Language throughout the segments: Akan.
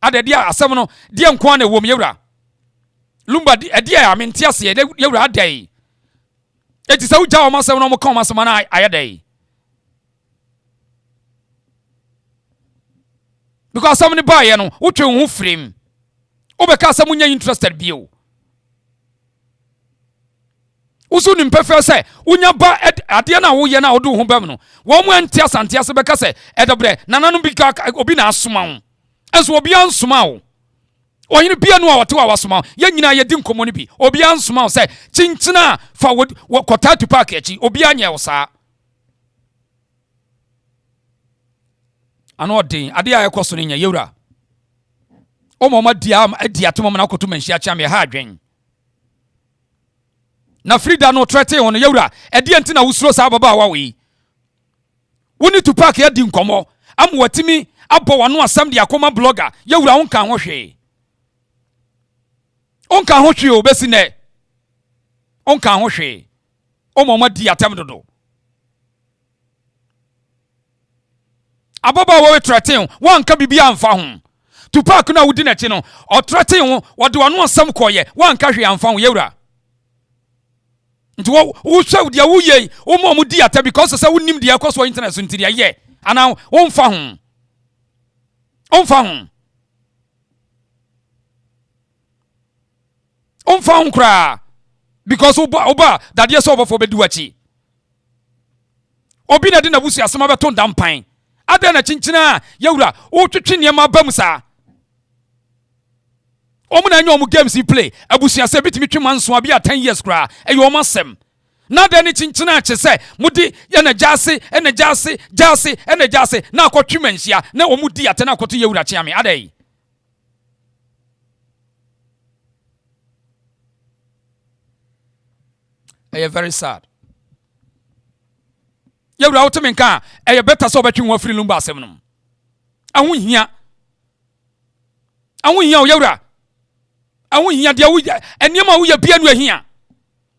ade dia asem no dia nko na wom yewura Lumba dia amenti ase yewura adai eti se uja o masem no mo kan masem na ayedai because somebody buy you know utwe hu frame obeka asem nya interested bio usu ni mpefe se unya ba ade na wo ye na odu hu bam no wo mu anti Asante ase beka se edobre nananu bi ka obi na asoma wo enso obi ansoma wo oyini bia no a wote wa wasoma ye nyina ye di nkomo ni bi obi ansoma wo se chinchina fa kotatu park echi obi anya wo saa ano odin ade a ekoso no nya yewura o mama dia to mama na koto manhia cha me ha adwen na Frida no trete hono yewura ede enti na wusuro sa baba wa we woni to park ya di nkomo am watimi abo wano asam de akoma blogger yewura won kan ho hwe on kan ho hwe o besi ne on kan ho hwe o mama di atam dodo ababa wa we trete wan ka bibia amfa ho to park na wudi na chi no o trete ho wode wano asam koye wan ka hwe amfa ho yewura nti wo hwe dia wo ye wo mo di ata because say wonim dia kwaso internet so ntiria ye ana wo mfa ho onfa ho kra because oba Dadiesoabahene be duachi obi na de na busu asema beto ndampan ada na chinchina yewura wo twetwe niam abamusa omuna nya omu games play abusu ase bitimi twema nso abi 10 years kra eyo omasem na da ni chinchina che se mudi ya na jase na akotwe manhia na omu di ate na akoto yewura che ame adai very sad yewura wotemenka better so betwe wo free Lumba asem no ahunhia yewura ahunhia de eniema wo ya bia no ahia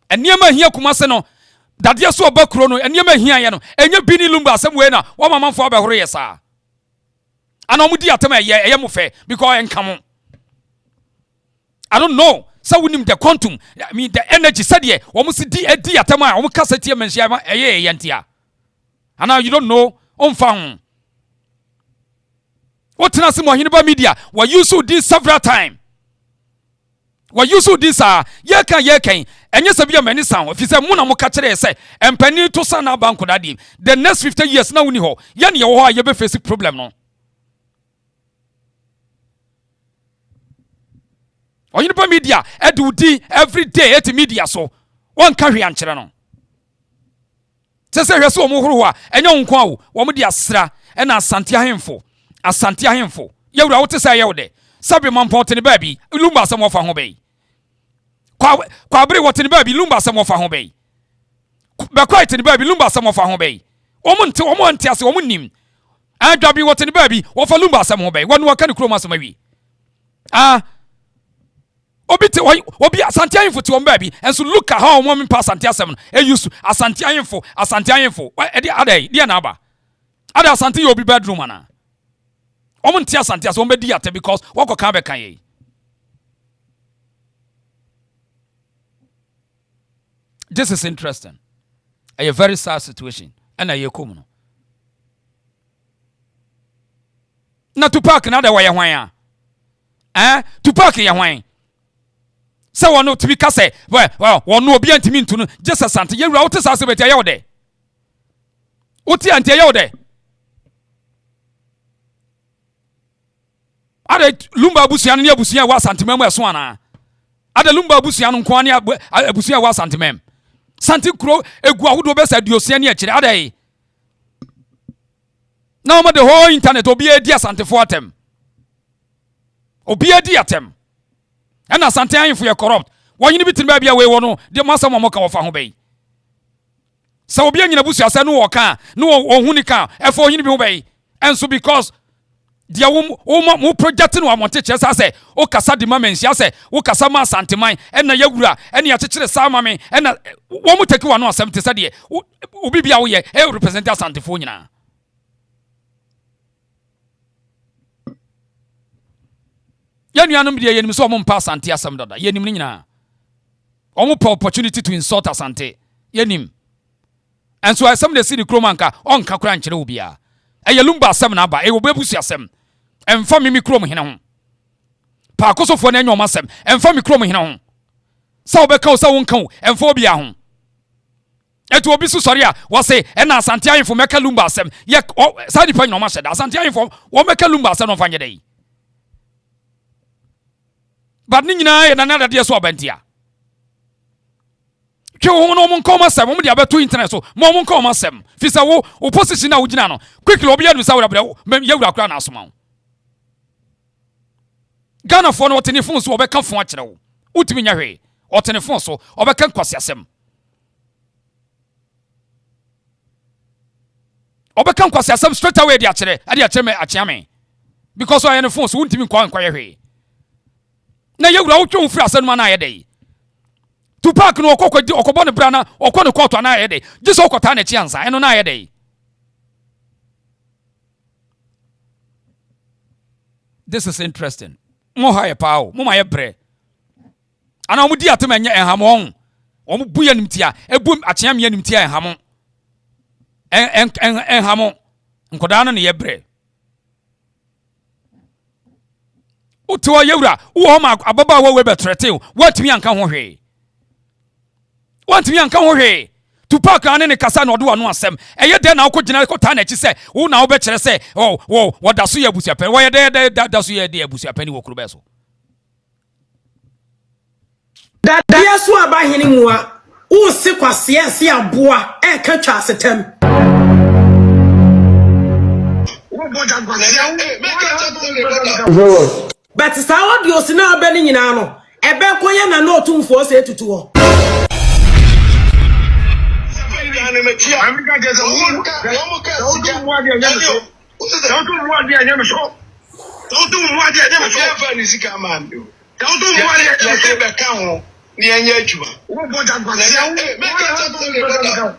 eniema ahia kuma se no Dadiesoabahene kro no eniema ahia ye no enye bi ni Lumba asem we na wo mamamfo abehoro ye sa ana omudi atem eye mo fe because enkamo I don't know so we need the quantum I mean the energy said ye wo mo si di atem a wo kasa tie manhia eye yentia and now you don't know on found what na se mo hiniba media we use this several time we use this ye kan enye se bia mani san ofi se mo na mo ka kire se empani to san na banko dadi the next 50 years na woni ho ye ne ye wo ye be face problem no hiniba media edudi every day at media so one carry an kire no sese hwese omo horo a enye nko awo wo mo di asra e na Asante ahemfo yewura wote say yewde sabe mamponte ne baabi Lumba asem ofa ho bei kwa bere wote ne baabi Lumba asem ofa ho bei be kwa ite ne baabi Lumba asem ofa ho bei omo nte ase omo nim adwabi wote ne baabi wo fa Lumba asem ho bei wonu waka ne kroma asem awi obi Asante ahemfo ti won baabi enso look at how woman pass Asante asem e use Asante ahemfo edi adai dia na aba ada Asante yo bi bedroom ana omo ntia Asante asem be di ate because wako kan be kan ye this is interesting a very sad situation and a yekom no na to park na da wa ye hwan to park ye hwan se wono to be kase well wono obi antimi ntu no just Asante yewura wote sa se beti ayewde wote anti ayewde ada Lumba abusuan ne abusuan wa Asante mem eso ana ada Lumba abusuan nko ane abusuan wa Asante mem Asante kro egu ahodo be sa duosia ne akire ada yi na o ma the whole internet obi edi Asante fo atem obi edi atem and Asante ahemfo ye corrupt wonyini bitin ba bia we wono de masam mo ka wo fa ho bei so obi anyina busu ase no wo ka no wo huni ka efo onyini bi ho bei enso because dia wo project no amonte chesa se o kasa di mamensia se o kasa ma Asante man na yawura ene ya chekire sa mame na wo mu take wano asem te se de obi bia wo ye e represent Asante fo nyina Yanuanum de yenim so ompa Asante asem dada. Yenim ni nyina. Omo opportunity to insult Asante. Yenim. And so asem de see the kromanka onka kra nkyere obia. Eye Lumba asem na aba. E obebusu asem. Emfa mi krom hene ho. Pa AKOSUA na nyoma asem. Emfa mi krom hene ho. Sa obeka o sa wonka o. Emfa obia ho. Etu obi su sori a wo se e na Asante ayefo meka Lumba asem. Ye sa di pa nyoma hyeda. Asante ayefo wo meka Lumba asem no fanye dai. But ni nyina ye na na Dadiesoabahene. Ke wo no mon come asem, mo de abeto internet so. Mo mon come asem. Fi se wo opposition na wo gina no. Quickly obi ya no sa wo da ye wura kra na asoma wo. Ghana for no telefone so obeka fon akere wo. Utimi nya hwe. O telefone so obeka nkwase asem. Obeka nkwase asem straight away de akere. Ade akere me akye me. Because I on the phone so untimi kwa hwe. Na ye wura wo twe wo firi asem ma na ye dey. Tupac no okobɔ ne brana okɔ ne kɔtɔ na ye dey. Jiso okɔta na chi ansa eno na ye dey. This is interesting. Mo ha ye pao, mo ma ye bre. Ana mo di atem enye enhamon. Omo bu ye nimtia, ebu akyea me nimtia enhamon. Enhamon. Nkoda no ne ye bre. Uto ye wura, wo ma ababa wo we betrete o. Watimi anka ho hwe. Watimi anka ho hwe. Tupac ane ne kasa na odo anu asem. Eye de na okogina kota na chi se, wo na wo be kire se, wo da so ye abusuapen. Wo ye de da so ye de abusuapen wo kuro be so. Dadiesoabahene mu a, wo se kwase ase aboa e ka twa asetem. But sa audio si na abani nyina no, ebe koye na no otumfo se etutu ho.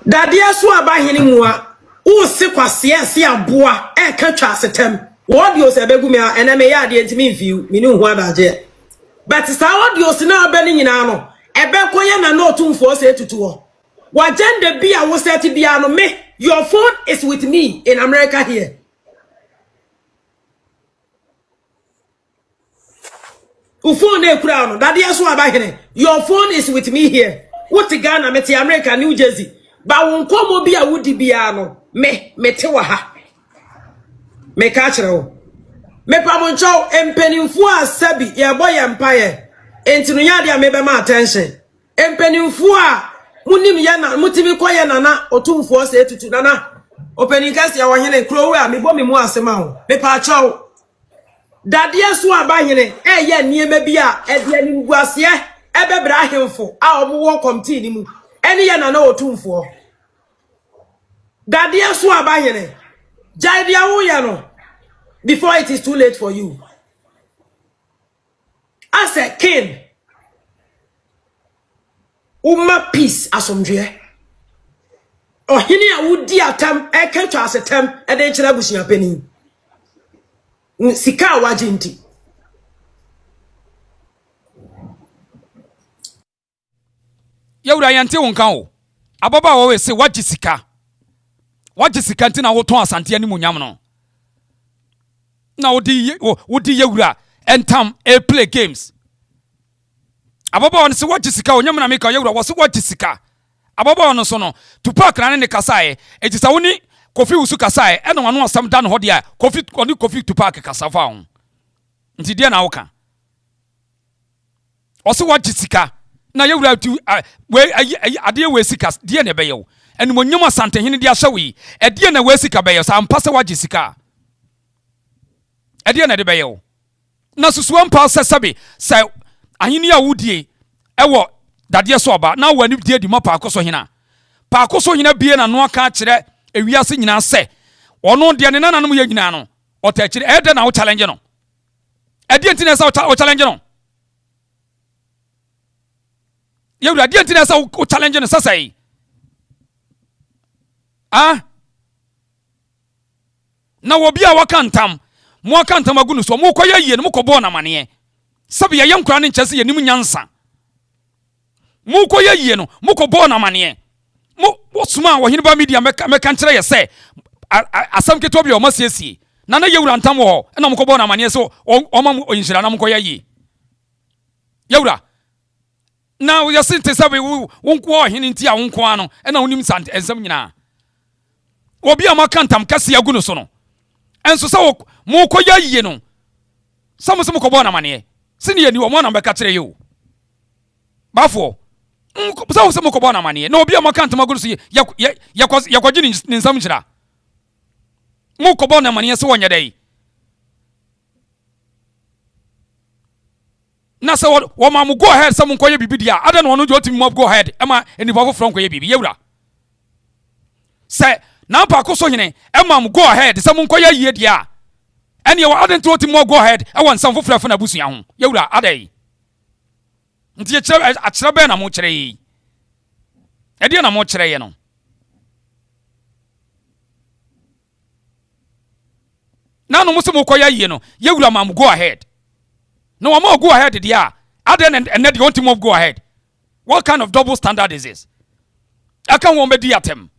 Dadiesoabahene mu a, wo se kwase ase aboa e ka twa asetem. Audio se begu me ena me ya de ntimi view me nu hu abaje. But sa audio si na abani nyina no, ebe koye na no otumfo se etutu ho. Wagenda be a wo set bia no me, your phone is with me in America here. Phone e kura no, Dadiesoabahene, your phone is with me here. What Ghana me te America New Jersey. Ba won komo bia wudi bia no, me te wa ha. Me ka kire wo. Me pamoncho empenimfu asabi ye boy empire. Enti no nya dia me be ma attention. Empenimfu a munim ye na mutimi koye na otumfo se etutu na openikasi ya wahene krowe a me bo me mu asema ho. Me pa chawo. Dadiesoabahene ye niema bi a e de anim guase e bebra ahemfo a omo wo committee ni mu. Eni ye na otumfo. Dadiesoabahene Jaidia wo ya no before it is too late for you. As a king, uma peace asomdwe. Ohini a wudi atam e ketwa asetam e de kira busia pani. Sika waje nti. Yewura yante wonka o. Ababa wo we se waje sika. Waje sika nti na wo ton Asante ani munyam no. Na wodi yewura entam e play games. Ababa on se waje sika onyam na meka yewura wo se waje sika. Ababa on so no Tupac na ne kasae etisa woni Kofi usu kasae e no anu asam da no ho de a Kofi Tupac kasafa ho. Nti de na wo ka. O se waje sika na yewura tu we ade we sika de na be yew. Enu monyam Asante hene de ahyewi e de na we sika be yew sa ampa se waje sika. Ede na de beyo na susuwa mpa sesabe sai ahini a wudie ewo Dadiesoaba na wani die di mapa AKOSUA hina pa AKOSUA hina bie na no aka kire ewiase nyina se ono de ne nananum ye nyina no ota kire ede na wo challenge no ede ntine sa wo challenge no yewura ede ntine sa wo challenge no sasai na wo bia wakantam mo akantam agunu so mo koye yie no mo kobo na mane sabi ya yankura ne nkyese ye nim nyansa mu ko ye yie no mu ko bo na mane mo suma wo hene ba media meka nkyere ye se asam keto bi o masiesie na yewura ntam ho na mo ko bo na mane so o ma mo oyinhira na mo ko ye yie yewura na wo yasinte sabi wo nko hene nti a wo nko ano na wonim sante ensam nyina obi a maka ntam kase agu no so no enso sa mo ko ye yie no samu ko bo na mane sini ye ni wo mo na beka kire ye o bafo so mo ko bo na mane na obi a maka ntam agu no so ya kwaji ni nsam nyira mo ko bo na mane so wonya dai na se wo ma mo go ahead some nkoye bibi dia ada no no joti mo go ahead ema eni bafo from nkoye bibi yewura se na pa ko so hene ema mo go ahead some nkoye yie dia eni wo ada ntoti mo go ahead e won sam fofrafo na busua ho yewura adai nti a kire be na mo kire yi e dia na mo kire ye no na no mo se mo koye yie no yewura ma mo go ahead. No, I'm not go ahead, dear. Other than and then you want to go ahead. What kind of double standard is this? I can't want to at him.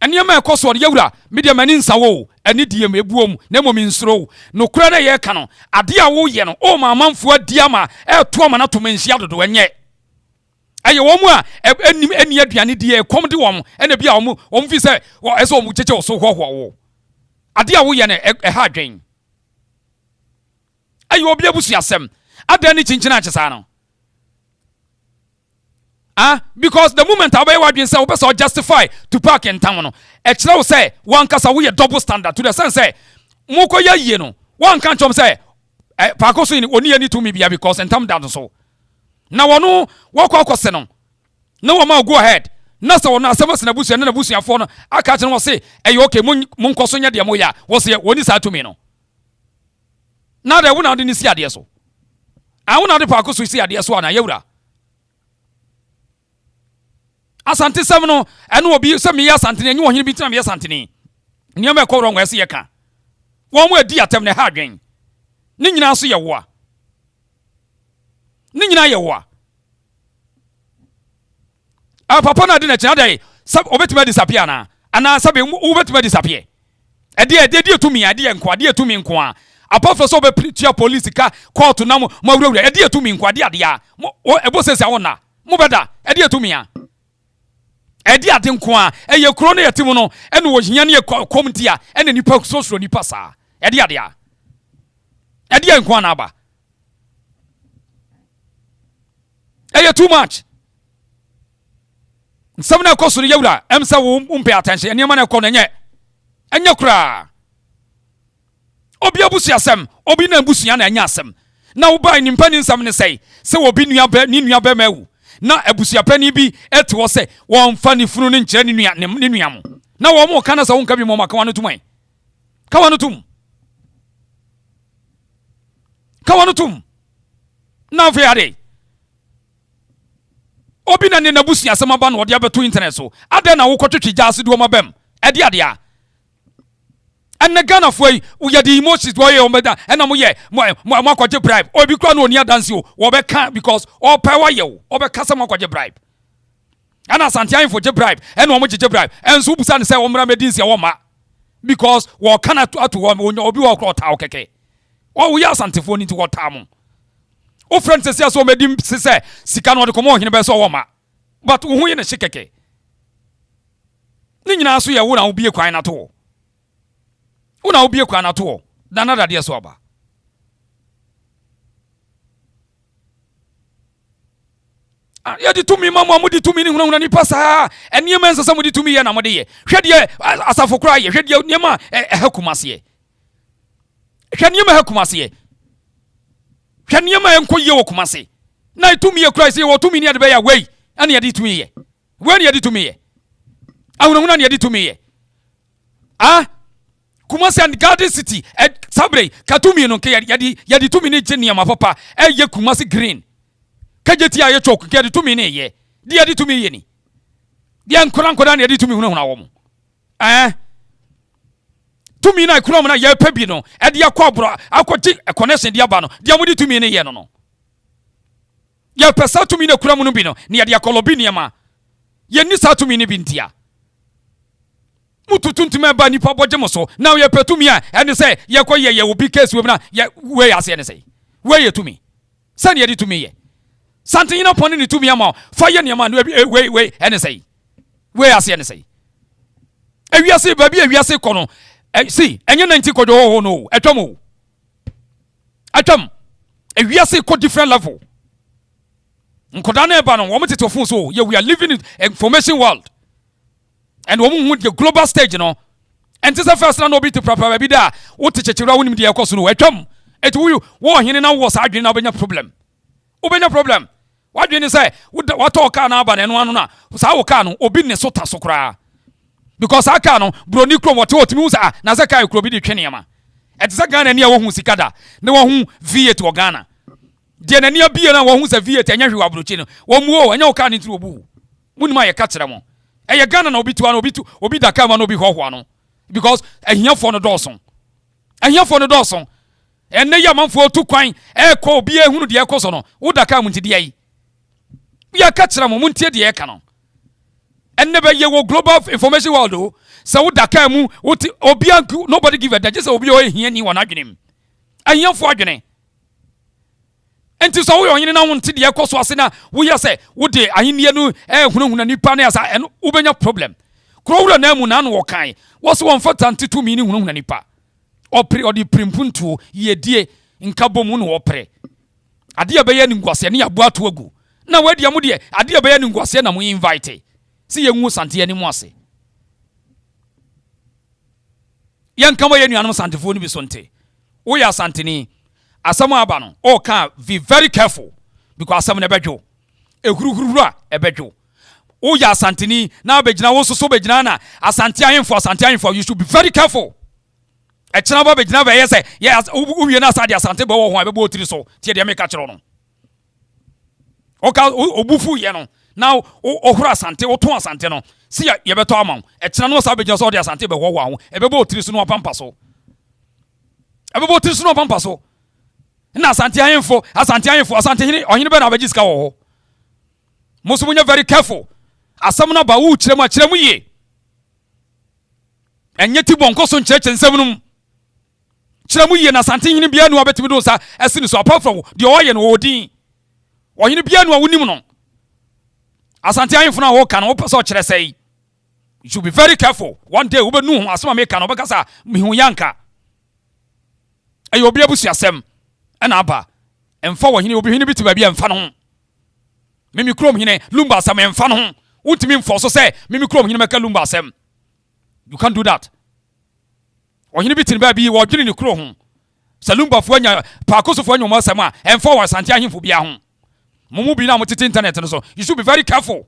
And you may cost what Yoda, media man in Sawo, and it ye may boom, nemo means row. No credit ye canon. A dear wo yen, oh my mum for diama, twomana to men shadow do and yet. Aye, any yet, dear, come to one, and a biamu, visa, or as all much so ho. Adia wo ye ne ha dwen ayo obi abusu asem ada ni chinchina chesa no because the moment away wadwen say we be justify to park in town no e kire wo say one kasa wo ye double standard to the sense say mo ko ye yie no one kan chom say AKOSUA ni oni ani to me bia because entam da so na wono wo ko akose no na wo ma go ahead na so na asem se na busu na busu afo no aka kire wo say okay mun nkoso nya de mo ya wo say woni sa to me no na de wo na de ni si ade so wo na de AKOSUA si ade so na yewura Asante sem no eno obi se me ya Asante ni wo hene bi tina me ya Asante ni niam e ko ro ngwa se ye ka wo mo adi atem ne ha dwen ni nyina so ye wo a ni nyina ye wo a papa na de na kina dai sab obetima disappear na ana sabe obetima disappear e de to me ade enko ade to me nko a apart from so be tia police ka court na mo awura e de to me nko ade a ebo sese wona mo beda e de to me a e de ade nko a e ye kro na yetimu no e no wo hia ne committee a e na nipa so nipa sa e de ade a e de nko na aba e ye too much. Some na AKOSUA yewura emsa wo pay attention eni ma na ko na enye kura obi abusu asem obi na abusu na enya asem na wo bai nimpa ni nsam ne sei se obi nua ba ni nua ba mawu na abusu apani bi ete wo se won fa ni funu ni nkire ni nua mo na wo mo kana sa wo nka bi mo maka wano tumai ka wano tum na fe ade obi na ne nabusu asem aba na ode abeto internet so ade na wo kotwetwe jase do mabem ade ade a enne Ghana foi wo ye the emotions wo ye o meda ena mo ye mo akwaje bribe obi kura no oni adanse o wo be ka because all power ye wo be kasa mo akwaje bribe ana Asante ayin for je bribe ena mo je bribe enso busa ne say wo mra medinsi wo ma because wo kana to wo obi wo kura ta okeke wo ye Asante fo ni ti wo ta mo o friend say so medim say sika no de komo hene be so wo ma but wo hu ye ne shikeke ni nyina so ye wo na wo bie kwan na to una obie kwa na to da na Dadiesoaba ya di tumi mama mo di tumi ni huna ni pasa eni men sasa mo di tumi ye na mo de ye hwede asafo kra ye hwede niema hakumase ye hwede niema hakumase ye hwede niema enko ye wo kumase na tumi ye kra se wo tumi ni ade be ya wei ani ye di tumi ye wei ni ye di tumi ye ahuna ni ye di tumi ye Kumasi and Garden City sabre katumi no ke yadi tumi ni jenia ma papa ye Kumasi green kajeti ya chok ke yadi tumi ni ye di yadi tumi ye ni di ankora ni yadi tumi huna wo mo tumi na ekura mu na ye pa bi no e de akwa akoti connection de aba no de amudi tumi ne ye no ye pesa tumi na ekura mu no bi no ne ye de akolobi ne ma ye ni sa tumi ne bi ntia mututu ntumi aba nipa boje mo so na ye petumi a ene say ye koye ye obi case we na ye we ase ene say we ye tumi sani ye di tumi ye something you know poni ni tumi ama fa ye ne ma no we ene say we ase ene say ewiase ba bi ewiase ko no see enye 90 kodo ho no atwam ewiase ko different level nkoda na eba no wo mtete ofun so yeah, we are living in information world and wo mu the global stage no and this first na no be to proper bi da wo te chechira wonim de ekoso no atwam etu wo hene na wo sa adwene na obenya problem wadwene say wo to ka na aba na no ano na sa wo ka no obi ne so ta so kra because aka no broni krom wote otimi usa na se kai krobi de twene ma etisa Ghana ne wo hu sikada ne wo hu V8 wo Ghana de na ne bie na wo hu sa V8 anya hwe wabrochi no wo mu o anya wo ka ne ntiro obu munima ye ka kire mo eye Ghana na obi tu ana obi da ka ma no obi hoho ano because ahiafo no dɔɔso enne ya manfo tu kwan ko obi ehunu de ekoso no wo da ka mu ntide yi ya ka kire mo muntie de ye ka no enne be ye wo global information world o so wo da ka mu obi anku nobody give a damn just obi o ehia ni wona adwenem ahiafo adwene enti so wo yonye na wo ntide ye koso ase na wo ye se wo de ahenie no ehunahuna nipa na asa eno wo benya problem krowura na mu na no wo kan wo so won fata ntetu mi ni hunahuna nipa opre odi primpuntu ye die nkabo mu no wo pre ade ya be ye ni ngwase ne yabu ato agu na wadi amu de ade ya be ye ni ngwase na mu invite si ye nwu Asante ani mu ase yan kama ye nuanum Asantefo ni bi sonte wo ya Asante ni asama aba no o ka be very careful because asam na bedwo ehuruhuru a ebedwo wo ya Asante ni na begina wo soso begina na Asante ahemfo you should be very careful echina ba begina ba yese ya uwie na Asade Asante ba wo ho abebo otiri so tie de me ka kire no o ka obufu ye no now ohura Asante wo to Asante no si ye beto amon echina no sa begina so de Asante be wo ho ebebo otiri so no pampa so na Asante ahemfo Asante hini ohini be na abagiska wo ho musu munya very careful asam na ba wu kiremu ye enye ti bonko so ncheche nsam num kiremu ye na Asante hini bia nu abetimi do sa esini so apart from de oye no odin ohini bia nu awunim no Asante ahemfo na wo ka no wo so kire sei you should be very careful one day wo be nu asama me ka no be kasa mihu yanka ayo obi abusu asem na aba emfa wo hini obi hini bitu ba bia emfa no mimi krom hini Lumba asem emfa no utimi mfo so say mimi krom hini meka Lumba asem you can't do that wo hini bitu ba bi wo dwene ni kro ho sa Lumba fo anya pa AKOSUA fo anya mo asem a emfa wo Asante ahemfo bia ho mumu bi na mo tete internet no so you should be very careful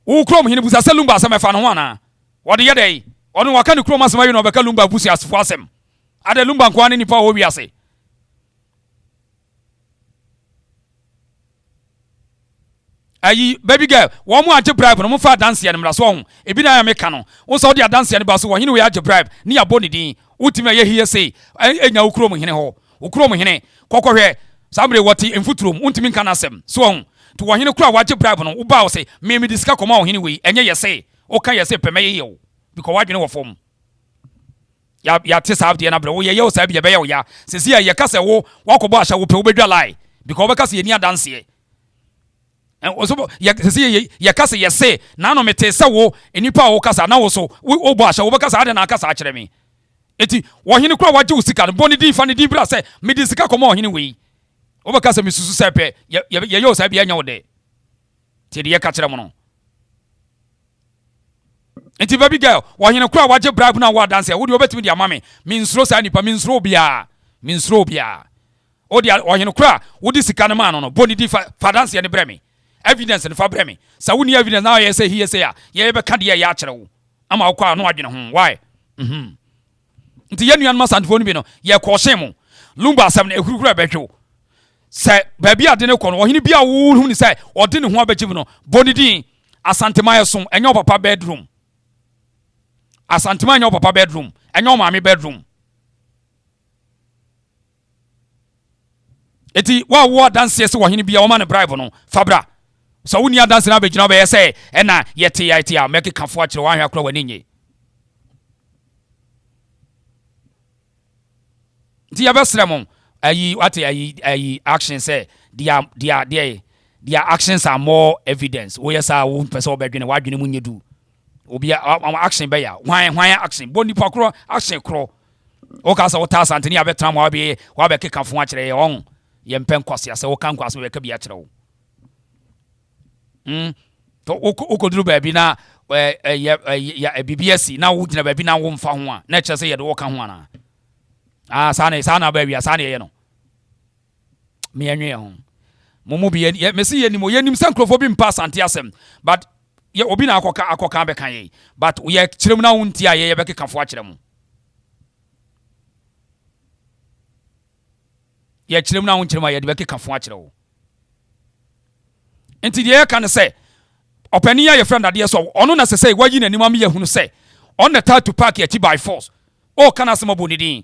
wo krom hini busa sa Lumba asem efa no ho ana wo de yedai onu waka ni krom asem ayi no beka Lumba busi asfo asem ade Lumba kwa ni nipa wo wi ase ayi baby girl wo mu age bribe no mu fa dance ya nimra so ho ebi na ya meka no wo so de dance ya ne ba so wo hene we age bribe ni ya boni din utime ye hiye sei enya wo krom hene ho wo krom hene kokohwe samre woti emfuturom untimi nka na asem so ho to wo hene kura wa age bribe no wo ba wo sei me diska koma wo hene we enye ye sei o kan ye sei peme ye yo because wadwene wo fom ya te sabde na bre wo ye yo sabi ye be yo ya sesi ya ye kase wo wakobo ahya wo pe wo bedwa lai because wo kase ye ni dance ye and also sesi ye kase ye say na no mete se wo enipa wo kasa na wo so wo bo ahya wo be kasa ade na kasa a kire me eti wo hene kura waje usika no boni din fa ne din bra se me din sika komo hene we wo be kasa me susu se pe ye yo sabi anya wo de ti de ye ka kire mo no enti baby girl wo hene kura waje bribe na wa dance wo de obetimi de amame minsro sa nipa minsro bia o de wo hene kura wo di sika no ma no boni di fa dance ne breme evidence ne fa breme sa wo ni evidence na ye say he say ya ye be ka de ya kire wo ama wo kwa no adwene ho why nti ye nuan ma Asantefo no bi no ye ko hye Lumba asem na ehurukura betwo se baby ade ne ko no wo hene bia wo hu ni say ode ne ho abegim no boni din Asante mayeso enyo papa bedroom Asante man your papa bedroom and your mommy bedroom. Eti wa dance yes wa hini bia o man bribe no fabra. So when you dance na be gina be say e na yete ya make kafo akire wa hwa kro wani nye. Ti ya besrem ayi what ayi action say their actions are more evidence. We yes are won person obedwene wa dwene munye du. Obi action be ya hwan action boni pakro action kro. O ka sa wota Asante ni abetram wa be kekafo akire ye on ye mpen kwase ase wo kan kwase we ka bi akire wo. To okoduru ba bi na ya BBS na wo gina ba bi na wo mfa ho a na kire se ye de wo ka ho ana. Sana ba wi asane ye no. Me anwe ho. Momo bi ye mesi ye nim sankrofo bi mpa Asante asem but ye obi na akoka be kan ye but ye kirem na wonti a ye be kekafo akire mu. Ye kirem na wonti ma ye be kekafo akire wo. Enti de ye kan say opani ya ye friend ade so ono na say waji na nim ye hunu say on the time to park ye by force. O kana asem bonidin.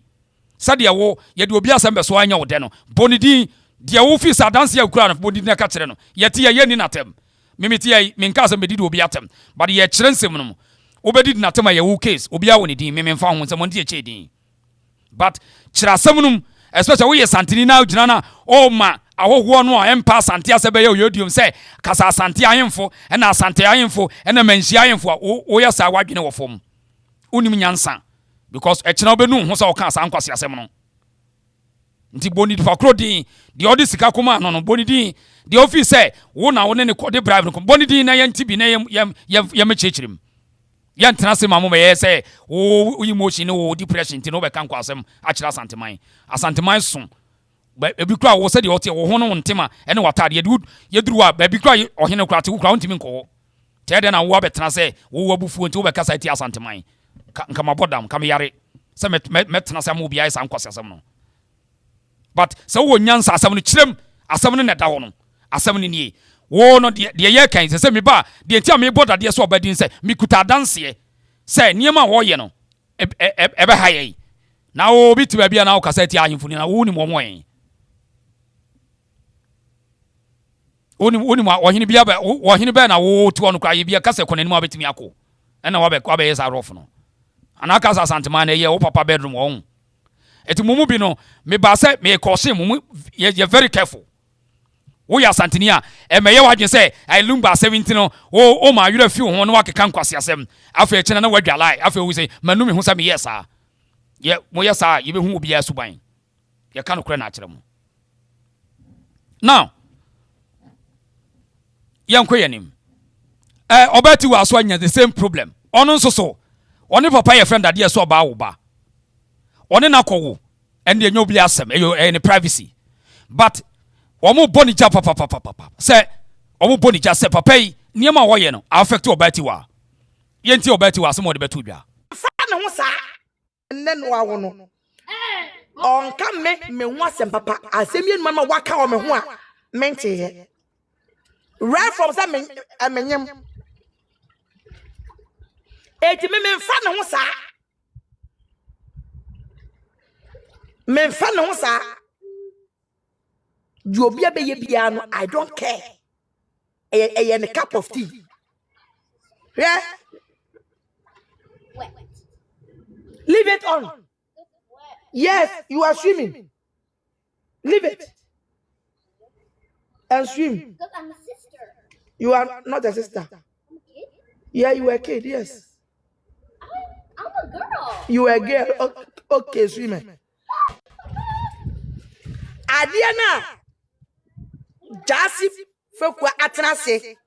Sadia wo ye de obi asem be so anya wo de no bonidin de wo fi sa dance ya kura no bonidin na ka kire no ye tie ye ni natem mimiti ye minka asem be di obi atem but ye kire nsem no obedi natem ye wo case obi a wo ni din memfa ho nsem onde ye che din but kire asem no especially we ye santini na ugina na o ma ahoho no a empa Asante asebe ye oyodium say kasa Asante ayemfo e na Asante ayemfo e na manhia ayemfo o ye sa wadwene wo fom unim nyansa because echina obenu ho sa o kan sa ankwase asem no nti boni fa krodin the odi sika kuma no boni din the office say wo na wo ne de bribe no boni din na ye ntibi na ye mechechirim ye ntena se mamu ye say wo emotion wo depression nti no be kan kwasem akira Asante man so ebi kura wo se de ote wo ho no ntema ene watade ye duru a ebi kura ohene kura te kura ntimi nko te de na wo abetena se wo wabufu nti wo be kasa ti Asante man kama bodam kama yare se metena se mu bia isa nkwase asem no but se wo nyansa asem no kirem asem no na da ho no asem no nie wo no de ye kan se me ba de ntia me boda de so obadin se me kuta danse se niema wo ye no ebe haye na wo bitu ba bia na wo kasa ti ahemfo ni na wo ni mo mo yen oni ohini bia ba ohini ba na wo tu ono kwa ye bia kasa ko nanim abetimi akọ ena wo be ye sa rof no anaka sa Asante man ye wo papa bedroom wo eti mumu bi no me ba se me caution mumu ye very careful wo ya Asante ni a e me ye wadwen se I Lumba 17 no o ma yura fi ho no wakeka nkwase asem afa echena na wadwalai afa wo se manumi hu sa me yesa ye mo yesa ye be hu obi ya suban ye ka no kure na akere mo now yanko yanim obati wa so anya the same problem ono nso so oni papa ye friend ade so ba wo ba oni na kowo and ye nyobi asem any privacy but omo boni ja papa say omo boni ja say papa yi niema wo ye no affect obati wa ye nti obati wa asem wo de betu dwa fa ne ho sa nnen wa wo no onka me ho asem papa asem ye numa waka o me ho a mente ye right from say menyem eti me fa ne ho sa me fa ne ho sa you obi abeye bia no I don't care a cup of tea yeah leave it on yes you are swimming leave it and swim because I'm a sister. You are not a sister. I'm a kid. Yeah, you were a kid, yes. I'm a girl. You were a girl. Okay, swimmer. Adiana Jasi Fekwa Atrase.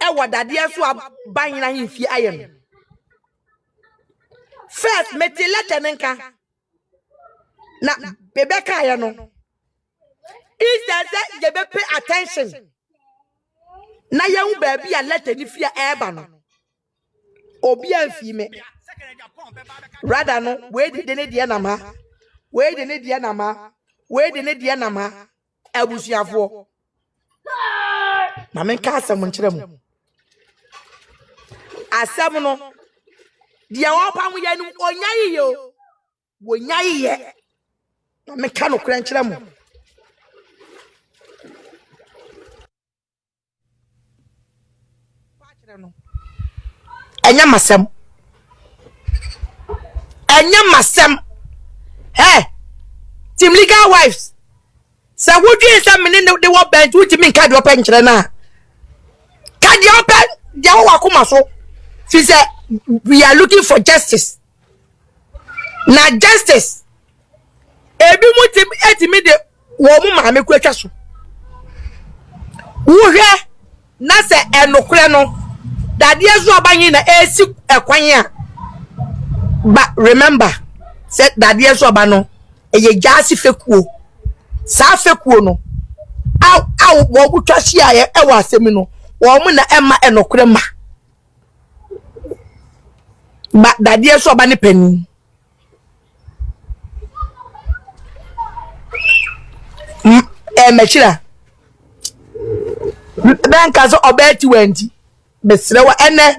Ewa Dadiesoabahene na himfi ayem. First, metelete nenka. Na bebeka ya no. Instead, you be pay attention. Na young baby a let any fear airban. Obi and female. Rather no, where did the Dianama? Where did the Dianama? Where did the Dianama? Ebusiavo. Mamma Casa Monchrem. A seven dia opa mu ye no onyaye yo wonyaye ye na meka no kura nkyere mu enya masem team legal wives so would you say me the what bench which mean card open nkyere na card open dia wo akoma so she said we are looking for justice na justice ebi mu team etimi de wo mu ma me kwatwa so wo hwe na se enokure no Dadiesoabahene na esi ekwan a but remember said Dadiesoabahene no eye jasi fekuo sa fekuo no aw wo butwa hia ye e wa asemi no wo mu na ema enokure ma ba Dadiesoabahene pani mechira ben kaso obeti wanti besrewa ene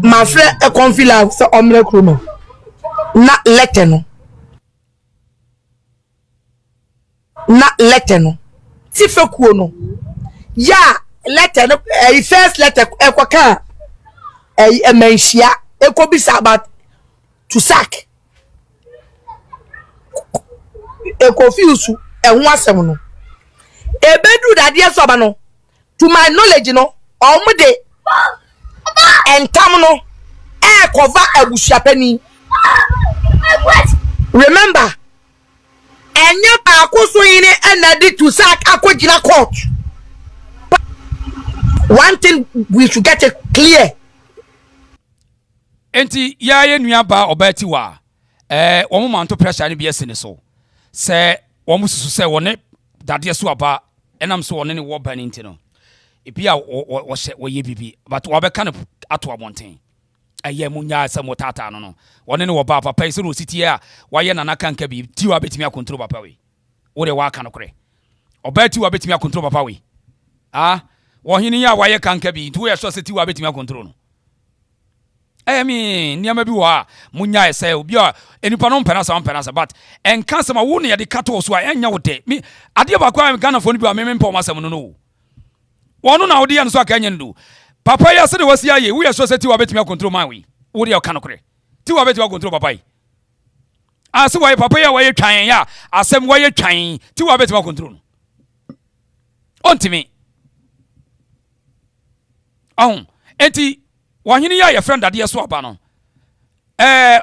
mafre e confila so omre kromo na letter no ti fekuo no ya letter no first letter ekwoka emanhia ekobisa about to sack confuse ehun asem no ebedu Dadiesoabahene no to my knowledge no omude entam no cover abusuapani remember enya AKOSUA ine enadi to sack akogina court. One thing we should get it clear enti ya ye nua ba obati wa omo manto pressure ne biase ne so se omo susu se woni Dadiesoabahene enam so woni ne wo ba ne ntino ebia wo ye bibi but wo be kan ato abonten aye munya se motata no woni ne wo ba papa ise no sitie a wa ye nana kan ka bi ti wa betimi akontrol papa we wo de wa kan kore obati wa betimi akontrol papa we wo hini ya wa ye kan ka bi nti wo ye so se ti wa betimi akontrol no mi niama bi wa munya ese obi a enipa no mpena but enka se ma wo ne ye de kato so a enya wo de mi ade ba kwa Ghana fo ni bi a me mpa o masem no wono na wo de ya no so aka enya ndu papa ya se de wasi aye wo ye so se ti wa betimi akontrol man we wo de ka no kore ti wa betimi akontrol papa yi ase wa papa ya wa ye twan ya asem wa ye twan ti wa betimi akontrol no ontimi enti wahini ya your friend Dadiesoabahene no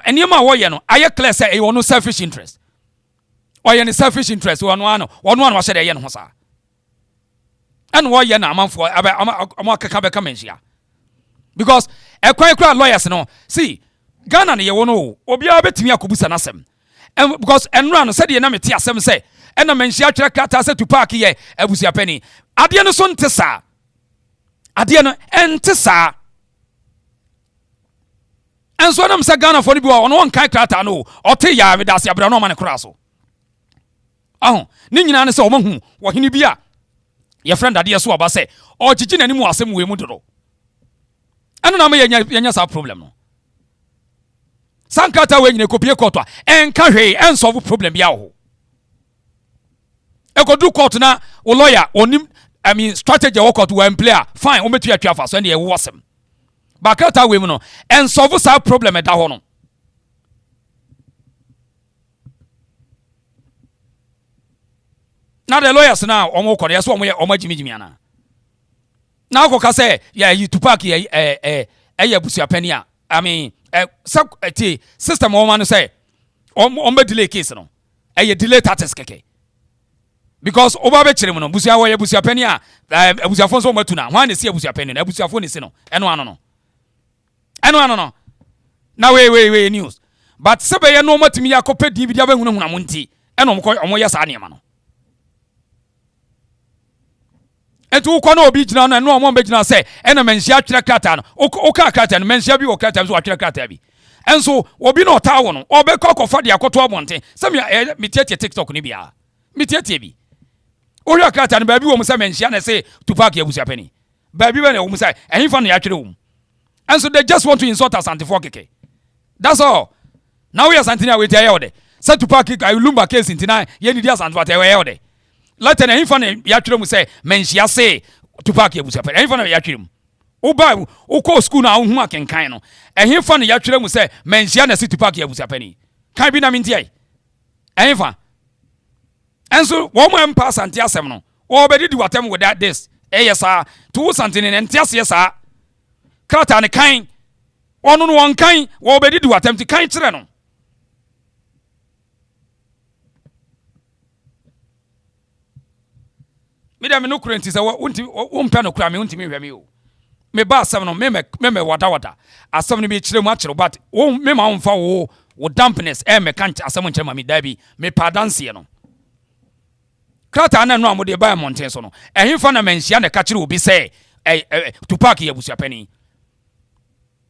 eniema wo ye no aye clear say e wono selfish interest o ye ne selfish interest wono ano wa hye de ye no ho sa en wo ye na amanfo amakaka be kamenhia because ekwan kra lawyers no see Ghana ne ye wono obia betimi akobusa nasem because enra no said ye na meti asem say ena menhia twere krata say to park ye abusuapani ade no so ntesa ade no entesa and so nam say Ghana for ni bi ono won kan krata no ote ya me dase abra no ma ne kra so ni nyina ne say o mahu wo hini bi a your friend Dadiesoabahene say o jiji nanimu asem we mu dodo eno na me yenya sa problem no sankata we nyine kopie court a enka hwe en solve problem bia ho e go do court na wo lawyer onim strategy wo court we player fine o metu atwa fa so ne ye wo asem bakata we mu no en solve sa problem e da ho no na the lawyers na omo kore yeso omo ye omo jimijimi ana na akoka say ya you to park ya busuapani a system o man say omo delay case no delay status keke because oba be kire mu no busia wo ye busuapani a busuafo so matu na hwan ne se busuapani na busuafo ne se no eno ano no na we news but sebe ye no matimi yakopa di bi dia ba hunahuna mo nti eno omo ye sa ne ma no enti wo kono obi gina no no mo begina se ena menhia twere krata no o ka krata no menhia bi o krata so atwere krata bi enso obi no tawo no obekọ kofa de akoto abonte se me tietie TikTok ni bia me tietie bi o hwa krata no ba bi wo mo se menhia na se tupak ya busuapani ba bi ba na wo mo se ehimfa no ya twere wo enso they just want to insult Asante for keke That's all. Now we are Santini with Yode. Set to park it, I Lumba case in Tina, Yenidias and what Yode. Let an infant Yatrum say, Menshia say to park it was a infant Yatrum. Oba, Oko school now, Mark and Kino. And him funny Yatrum will say, Menshia city park it was a penny. Can't be Namintia. Infant. And so, woman pass and Tiasemno. Or better do attempt with that this. ASR, to something and Tiasiasa. Crata and kind. On one kind, or better do attempt to kind children. Madam no current is a one pen of crime, won't me. Me bass seven, meme water. As some be chill much, but won't me on for or dampness, me can't as someone tell me, Debbie, me pardon. Crata and no more de buy Montesono, and him for a mention the catcher will be say, to park here with your penny.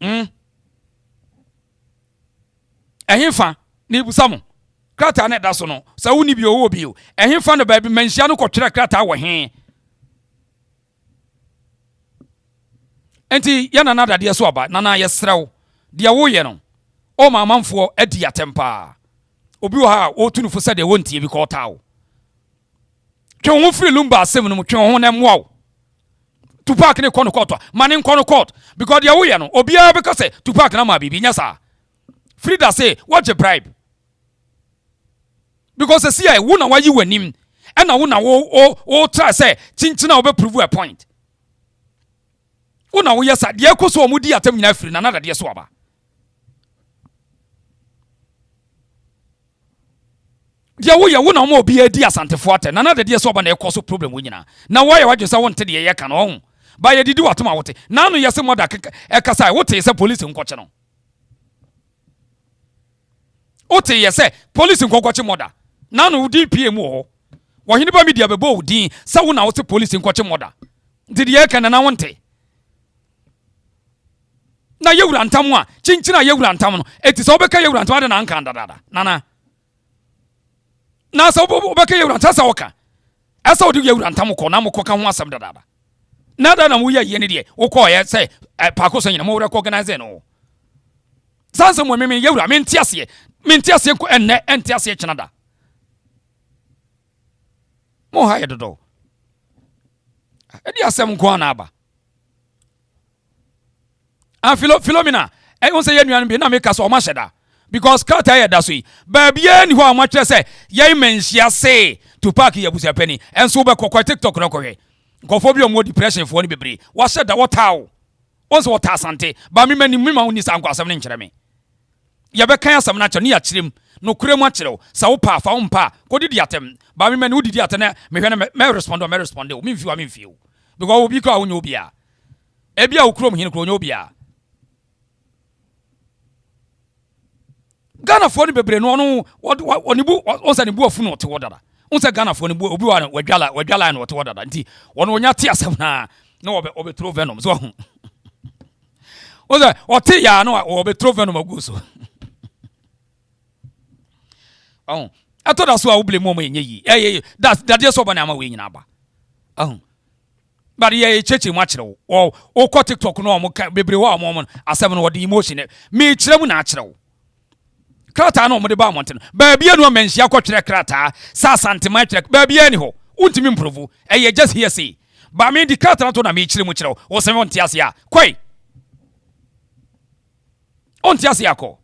And him fa, need some. Crata net that's no, so wouldn't be your bill, and him found a baby mention no crata were here. Enti yana nada dia so aba nana yesrew dia wo ye no o ma manfo adi atempa obi wo ha o tunu fo se de wontie bi ko tawo twen ho free Lumba asem no twen ho na mwa Tupac ne kono court mane kono court because dia wo ye no obi a be ka se Tupac na ma bibi nya sa Frida say what a bribe because the CI wo na wa yi wanim e na wo na wo try say chinchina wo be prove a point. Una wo yesa de AKOSUA omudi atam nyina afiri na nada de so aba de wo ye wo na mo obi adi Asante forte na nada de so aba na AKOSUA problem wo nyina na wo ye wadwe sa wonte de ye ka no ho ba ye didi watoma wote na no yese moda e kasa wote yese police nkoche no wote yese police nkoche moda na no DPM wo wo hini ba media bebo wo din sa wo na wote police nkoche moda didi ye ka na wonte na yewura ntam a chinchina yewura ntam no eti so obeka yewura ntam ade na nka ndadada nana na so obeka yewura ntam sa woka esa odi yewura ntam ko na moko ka ho asem dadada na da na mu ye ne de wokọ ye say pako so nyina mo recognize no sanso mo me yewura me ntiase ko enne ntiase chinada mo ha ye dodo edi asem ko na aba and Philomena, I won't say anyone be na make us o ma sheda because Carter here that way. Baby, any who am say, ye menshia say to park here busia penny and so be kokwa TikTok no ko he. Go for more depression for any bebre. What said that what how? Once what Asante, but me many mima uni san kwa asem nkyere me. Ye be kan asem na kye ne ya kyerem no kure mu akyere sa wo pa fa wo mpa ko didi atem ba me many wo didi atene me hwe na me respond o me mfi o because obi ko a wo nya obi a ebia wo krom hin ko nya obi a Ghana for the bebre no onibu onsa ne bu afu no te wodada onsa Ghana for ne bu obi wa wadwala no te wodada nti wono onya te asem na obe throw venom so hu onsa ote ya no obe throw venom aguso atoda so a wo blame mo yenye yi that dey so bana ama we nyina ba but ye cheche mu akire wo ko TikTok no mo bebre wo mo asem no wode emotion me kire mu na akire wo Krata no mo de ba monten ba bia no menhia kwotwere krata sa Asante ma twere ba bia ni ho untimi improve eye just here say ba me di krata no to na me kire mu kire wo se won tiase a kwai on tiase akọ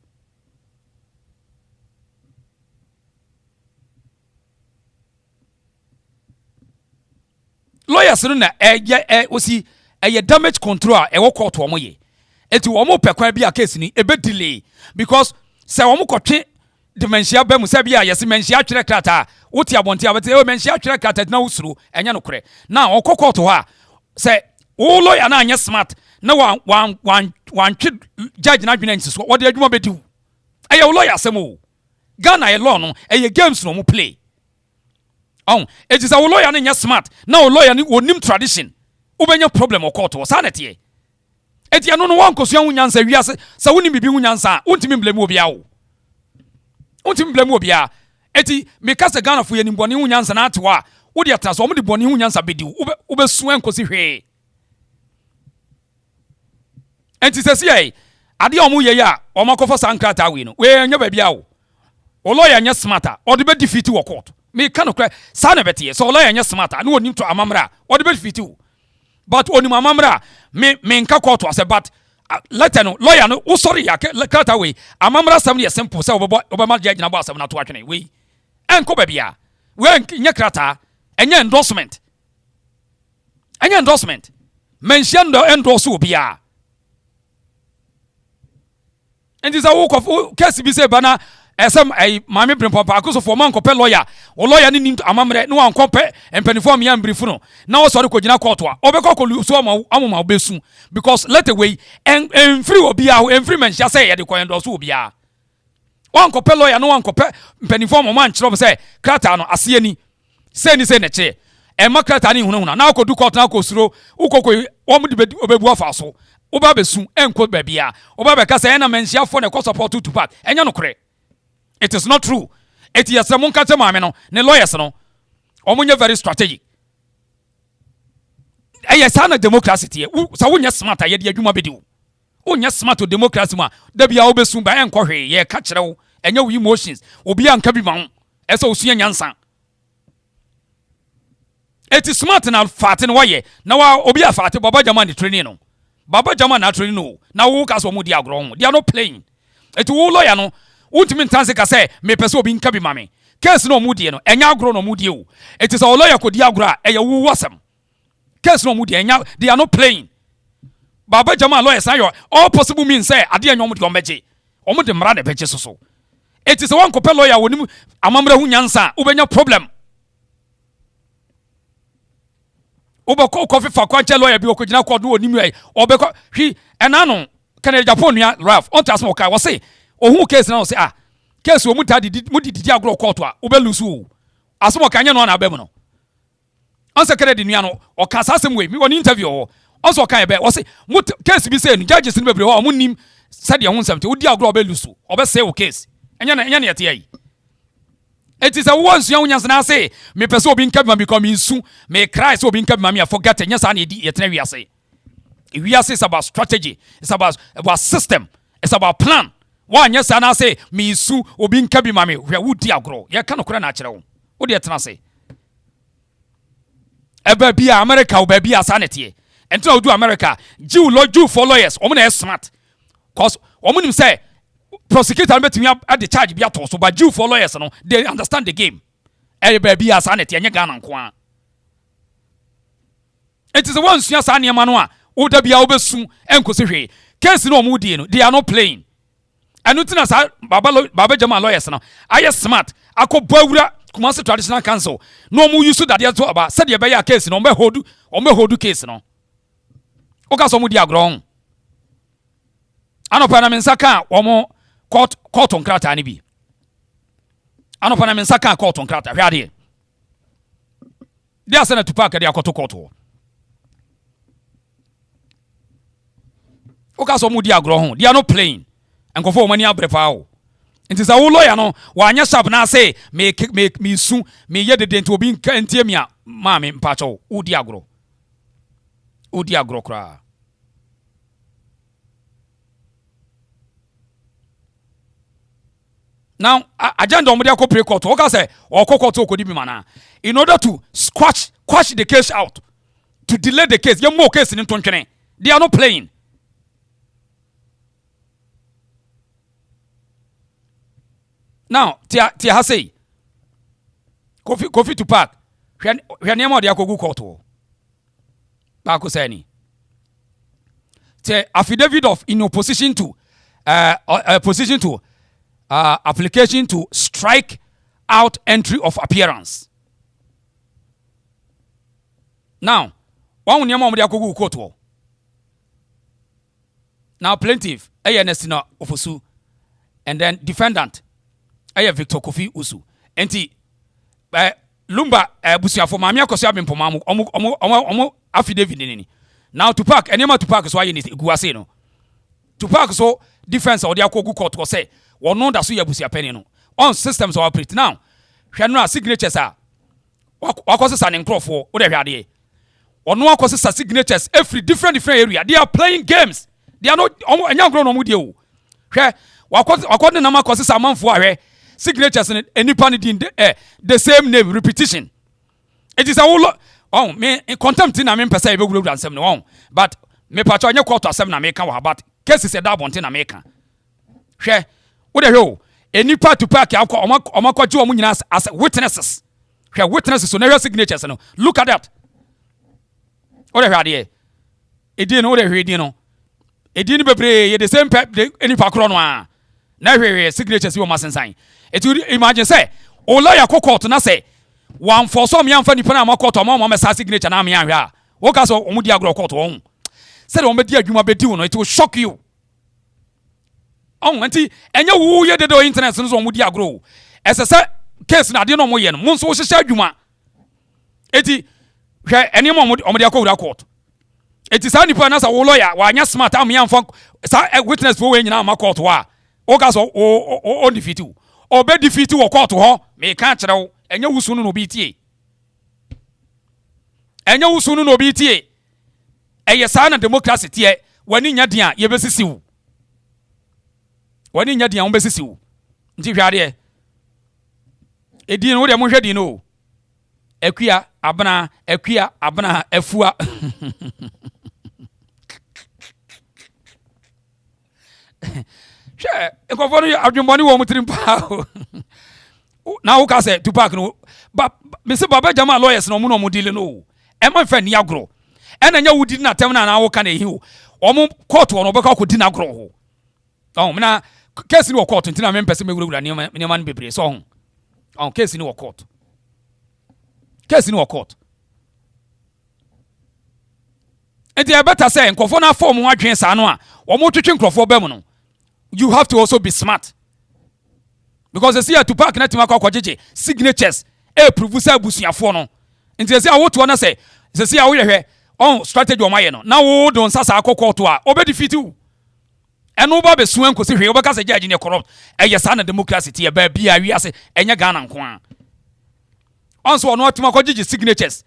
lawyers no na osi eye damage control e wo court wo mo ye enti wo mo pekwan bia case ni ebe delay because se wo mukotwe dementia ba mu se bia yesi mentia twere krata woti abonti abete e mentia twere krata na usuru enya no kore na okokoto ha se wo lawyer na anya smart na wan judge na dwena nsiso wo de adwuma bediu eye lawyer asemo Ghana e law no eye games no mu play ejisa wo lawyer na anya smart na wo lawyer ni onim tradition ubenya problem okoto sanete eti ano no wankoso hunyansa wiase sa woni bibi hunyansa untimi blame obi awo untimi blame obi a eti mekasa Ghana fo yenim boni hunyansa na atewa wodi ataso omde boni hunyansa bedi obesu enkosi hwe enti sesi ai ade omu ye ya omakofo sankrata we no we nya ba bia wo lawyer nya smarter or the be defeat wo court me kan okra sa na bete so lawyer nya smarter no onim to amamra or the be defeat wo but onim amamra me nka court ase but let no lawyer no wo sorry ya krata we amamra sam ne simple say obama judge na bo asem na to atwene we enko ba bia we nya krata enya endorsement mention the endorse obia. And this a walk of case be say bana some a mammy brim papa because of man compare lawyer or lawyer need to amamre no one compare and penifom yam brifuno. Now sorry ko jina court wa obeko so amoma obesu because let away and free obia and free men shall say the coin endorse obia. One compare lawyer no one compare penifom man chrom say krata no ase ani say ni say na che e makrata ni hununa na ko du court na ko suro ukoko omu de obebu afa so oba besu enko babia oba be kasa ena mensia for na ko support to part enya no kore. It is not true. It is a munkate maame no ne lawyers no omunye very strategic. Eye sana democracy tie sa wonya smart ye de adwuma bedi wo wonya smart to democracy ma da bia obesu ba enko hwe ye ka kire wo enya wo emotions obi anka bi ma wo esa osu nyansa. It is smart na fatin waye na wa obi afate baba jama ni training no baba jama na training no na wo ka so mu di agro ho they are not playing. It wo lawyer no ultimate tanse ka say me pese obi nka bi mame case no mu die no enya agro no mu die o. It is a lawyer ko di agro a eye wo wasam case no mu die enya they are not playing. Baba jama lawyer say all possible means say ade enyo mu de ombeje omu de mra de beje so. It is one ko pe lawyer wonim amamra hu nyansa ubenya problem. Obeko kofi fa kwache lawyer bi okojina ko do onimu ai obeko hwi enano kan Japan ya Ralph on tas mo kai wo say ohun case na wo say case wo muta didi agro court a obelusu asomo kan nya no na abem no on say credit nua no o ka sasem we mi won interview o on so kan be wo say case bi say no judges ni bebre ho mo nim said ho nsem te odi agro obelusu obese wo case enya na yete ai. It is a once young na say me person obi nka ma become insu me cry so obi nka ma me forget enya sa na edi yetena wi ase. We is about strategy, it's about system, it's about plan. One yes na say me insu obi nka bi ma me hwe wudi agro ye ka no kora na akere wo wo de yetena say eba bia America wo ba bia sanete ento odu America Jew for lawyers omo na smart cause omo nim say prosecutor betimi at the charge bia to so but Jew for lawyers no they understand the game. Eba bia sanete enya Ghana nko a. It is the one sua sa niam no a wo da bia obesu enkosi hwe case no omo die no they are not playing. Anu tina sa baba jama lawyers no aye smart akobawura Kumasi traditional council no omo use that to aba said ye be ya case no omo hold case no oka so omo di agro anopa na mensaka omo court nkrata ni bi anopa na mensaka court nkrata hwe ade dia se na tupa ka dia koto court oka so omo di agro ho they are not playing enkofo mani abrefa o. It is a lawyer no wanya sharp na say me su me ye de dent obi ntie me a ma me mpacho odi agro kra. Now agenda omde akọ pre court o ka say court okodi bi mana in order to quash the case out to delay the case ye more case ni tontwene they are not playing. Now, tia hase Kofi to park. Hwe niam odi akogu court o. Ba ko say ni. The affidavit of in opposition to application to strike out entry of appearance. Now, one niam odi akogu court o. Now plaintiff ANS na ofosu and then defendant Aya Victor Kofi Usu. Enti Lumba busuafo maami AKOSUA bempoma omo affidavit ni. Now to park enema to park so aye ni guase no. To park so defense or the akogu court ko say wono da so ya busuapeni no. On systems operate now. Hwe no signatures a wakosesa ne nkrofo wo de hwe ade. Ono akosesa signatures every different area. They are playing games. they are not enya ngro no mu de o hwe wakọ na makọ sesa amanfo ahwe signatures in enipa ne din the same name repetition. It is a whole me contempt na me pesa e be gura ansem no but me pacho anya court asem na me ka wa but cases e da bonte na me ka hwe wo de hwe o enipa to park akọ omakọje omu nyina as witnesses hwe witnesses so na hwe signatures no look at that wo de hwe ade edin no wo de hwe edin no edin bebre ye the same enipa kro no a na hwe signatures wo masensan it you imagine say o lawyer court na say one for some young funny pana ma court ma ma signature na me ahwe a wo ka so omu di agro court won say de omu di adwuma bedi wo no it will shock you. Anti enye wu ye de internet no so omu di agro esese case na de no mo ye no mo so wo hihya adwuma eti hwe ene mo omu di akọ court eti sa nipa na sa wo lawyer wa anya smart am yan fon sa witness wo we nyina ma court wa wo ka so o defeat wo obe defeat wo court ho me ka kire wo enye wusu no bi tie enye wusu no bi tie eye sa na democracy tie wani nya dia ye besisi wo wani nya dia wo besisi wo nti hwade edin wo de mo hwadi no akua abana afua she ekofo no adwumboni wo mutirim pa na wo ka say Tupac no me se baba jama lawyers no mo no mo deal no e ma fa ni agro e na nya wudi na tem na wo ka na ehi o mo court wo no be ka ko di na agro ho me na case ni wo court ntina me mpese me wura ni man bebre so case ni wo court and they better say nkofo na form wadwen sa no a wo mo twetwe nkofo ba mu no you have to also be smart. Because they see a Tupac na tima kwa jeje signatures prove say abusuafo no nti say awoto na say see a wo yehwe on strategy o maye no na wo don sasa akokọ to a obe defeat you eno ba be suan ko se hwe obeka say judge ne corrupt sa na democracy tie ba bia wi ase enye Ghana nko a onso ono tima kwa jeje signatures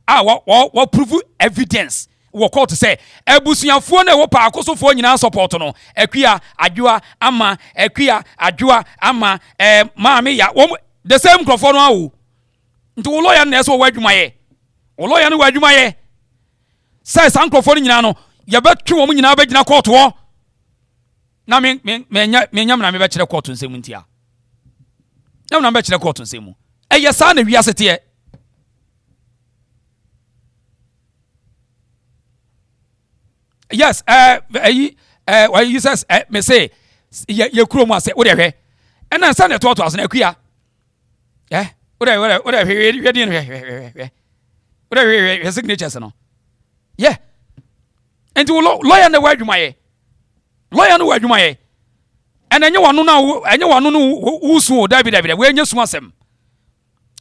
wo prove evidence wo court say abusuafo na wo pa akosofo nyina support no akua adwoa ama maame ya the same crofo no awo nti wo lawyer na eso wo adwumaye wo lawyer no wo adwumaye say san crofo nyina no ye betwe wo nyina ba gina court wo na me nyam na me be kire court nsemu ntia nyam na be kire court nsemu sa na wi asete yes you says me say ye kuro mu ase wo de hwe ena nsa na to ase na akua wo de hwe din hwe wo de hwe signatures no enti lawyer na wadwumaye ena enye wanu no usu David we enye su asem